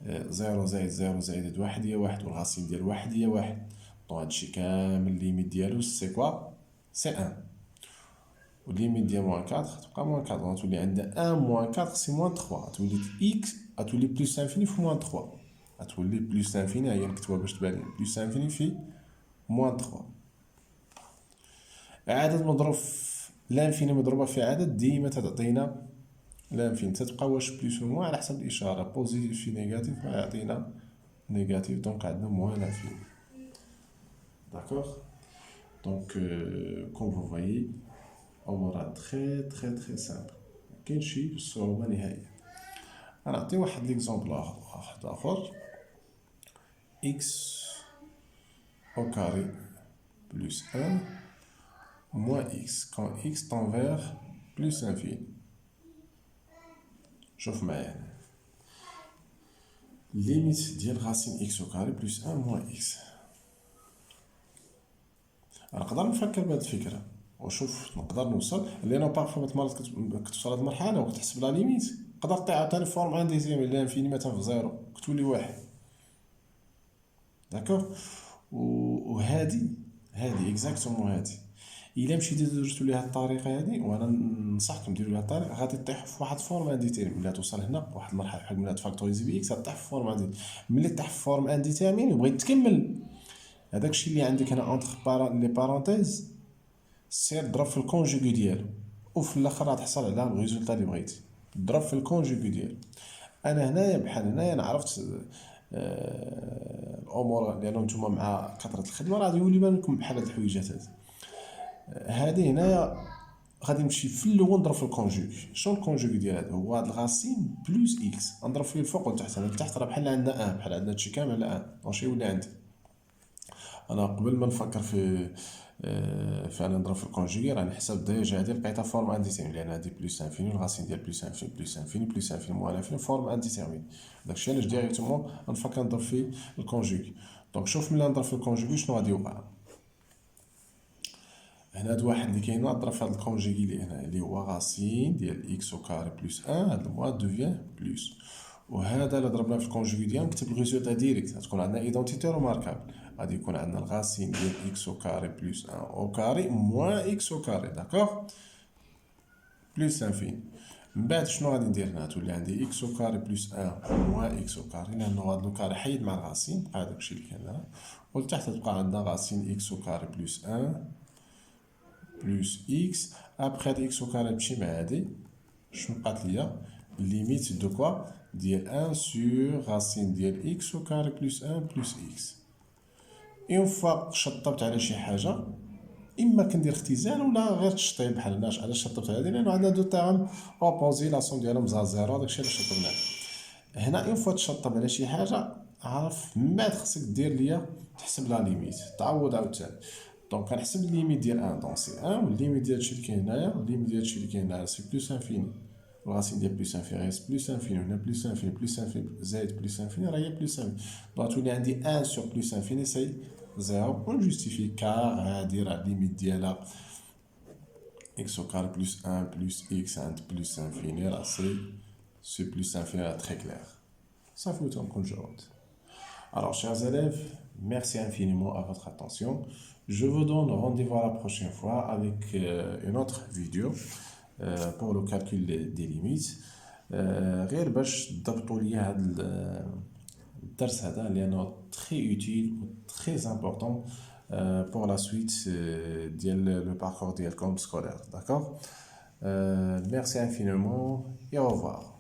Speaker 1: زيرو زائد زيرو زائد هاد واحد هي واحد، والغاسين ديال واحد هي واحد. دونك هادشي كامل ليميت ديالو سي كوا؟ سي ان. والليميت ديال موان 4 تبقى موان 4، غتولي عندنا 1 موان 4 سي موان 3، غتولي اكس غتولي بلس انفيني في موان 3، غتولي بلس انفيني هي نكتبها باش تبان بلس انفيني في موان 3. عدد مضروب في لانفيني مضروبه في عدد ديما تعطينا لانفيني، تتبقى واش بلس و موان على حسب الاشاره، بوزيتيف في نيجاتيف غيعطينا نيجاتيف، دونك عندنا موان لانفيني. داكوغ. دونك كوم فو فوايي امورها تري سامبل، مكاينش شي صعوبه نهائيا. غنعطي واحد ليكزومبل اخر. اكس او كاري بلس 1 موان اكس كون اكس طونفير بلس انفيني. شوف معايا ليميت ديال غاسين اكس او كاري بلس 1 موان اكس. نقدر نفكر بهاد الفكره وشوف نقدر نوصل، لانه بارفو مرات كتوصل لهاد المرحله وكتحسب لا ليميت تقدر تعطي عاوتاني فورم انديزيام اللي انفيني مثلا في زيرو كتولي واحد. داكوغ. وهادي اكزاكتومون هادي الا مشيتي درتو ليها الطريقه هادي، وانا ننصحكم ديروا ليها الطريقه، غادي طيحوا في واحد فورم انديتيرمين. ملي توصل هنا واحد المرحله بحال ملي تفاكتوريزي بي اكس غطيح في فورم انديتيرمين. ملي طيح في فورم انديتيرمين وبغيت تكمل هذاك الشيء اللي عندك هنا اونتر لي بارونتيز، سير ضرب في الكونجوغي ديالو وفي الاخر غتحصل على الريزولتا اللي بغيتي. ضرب في الكونجوغي ديالو. انا هنايا بحال هنايا انا عرفت الامور، لانه نتوما مع كثره الخدمه راه غادي يولي بان لكم بحال هاد الحويجات هادي هنايا. غادي نمشي في الاول نضرب في الكونجوغي. شنو الكونجوغي ديال هذا؟ هو هاد الغاسين بلس اكس نضرب فيه الفوق والتحت. انا التحت راه بحال عندنا بحال عندنا هادشي كامل على دونك شنو يولي عندي؟ انا قبل ما نفكر في انا نضرب في الكونجوغي راني حسب ديجا هادي لقيتها فورم انديتيرمين، لان هادي بلوس انفيني والغاسين ديال بلوس انفيني بلوس انفيني بلوس انفيني موال انفيني فورم انديتيرمين. داكشي علاش ديريكتومون نفكر نضرب في الكونجوغي. دونك شوف ملي نضرب في الكونجوغي شنو غادي يوقع. هنا هاد واحد اللي كاين نضرب في هاد الكونجوغي اللي هنا اللي هو غاسين ديال اكس او كاري بلوس 1 هاد المواد دوفيان بلوس. وهذا اللي ضربناه في الكونجوغي ديالنا نكتب الريزولتا ديريكت، غتكون عندنا ايدونتيتي روماركابل. غادي يكون عندنا الغاسين ديال اكس او كاري بلوس 1 او كاري موان اكس او كاري، داكوغ، بلوس انفيني. من بعد شنو غادي ندير هنا؟ تولي عندي اكس او كاري بلوس 1 موان اكس او كاري، لانه هاد لو كاري حيد مع الغاسين بقى داكشي اللي كاين هنا. ولتحت تبقى عندنا غاسين اكس او كاري بلوس 1 بلوس اكس. ابخي هاد اكس او كاري تمشي مع هادي، شنو بقات ليا؟ ليميت دو كوا؟ ديال 1 سور غاسين ديال اكس او كاري بلوس 1 بلوس اكس. اون فوا شطبت على شي حاجه، اما كندير اختزال ولا غير تشطيب بحال هنا. علاش شطبت على هادي؟ لانه عندنا دو تيرم اوبوزي لا سوم ديالهم زا زيرو، داكشي علاش شطبناه. هنا اون فوا تشطب على شي حاجه عارف، من بعد خصك دير ليا تحسب لا ليميت، تعوض عاوتاني. دونك كنحسب الليميت ديال 1 دونك سي 1، والليميت ديال هادشي اللي كاين هنايا، الليميت ديال هادشي اللي كاين هنايا سي بلوس انفيني. الغاسين ديال بلوس انفيني غير بلوس انفيني، هنا بلوس انفيني بلوس انفيني زائد بلوس انفيني راه هي بلوس انفيني. دونك تولي عندي 1 سور بلوس انفيني سي زيرو. ونجوستيفي كار هادي راه الليميت ديالها x au carré plus 1 plus x عند plus infini راه سي plus infini راه très clair. صافي وتنكون جاوبت. Alors, chers élèves, merci infiniment à votre attention. Je vous donne rendez-vous à la prochaine fois avec une autre vidéo pour le calcul des limites. غير باش تضبطوا لي هذا الدرس هذا لأنه très utile ou très important pour la suite le parcours ديالكم scolaire. D'accord? Merci infiniment et au revoir.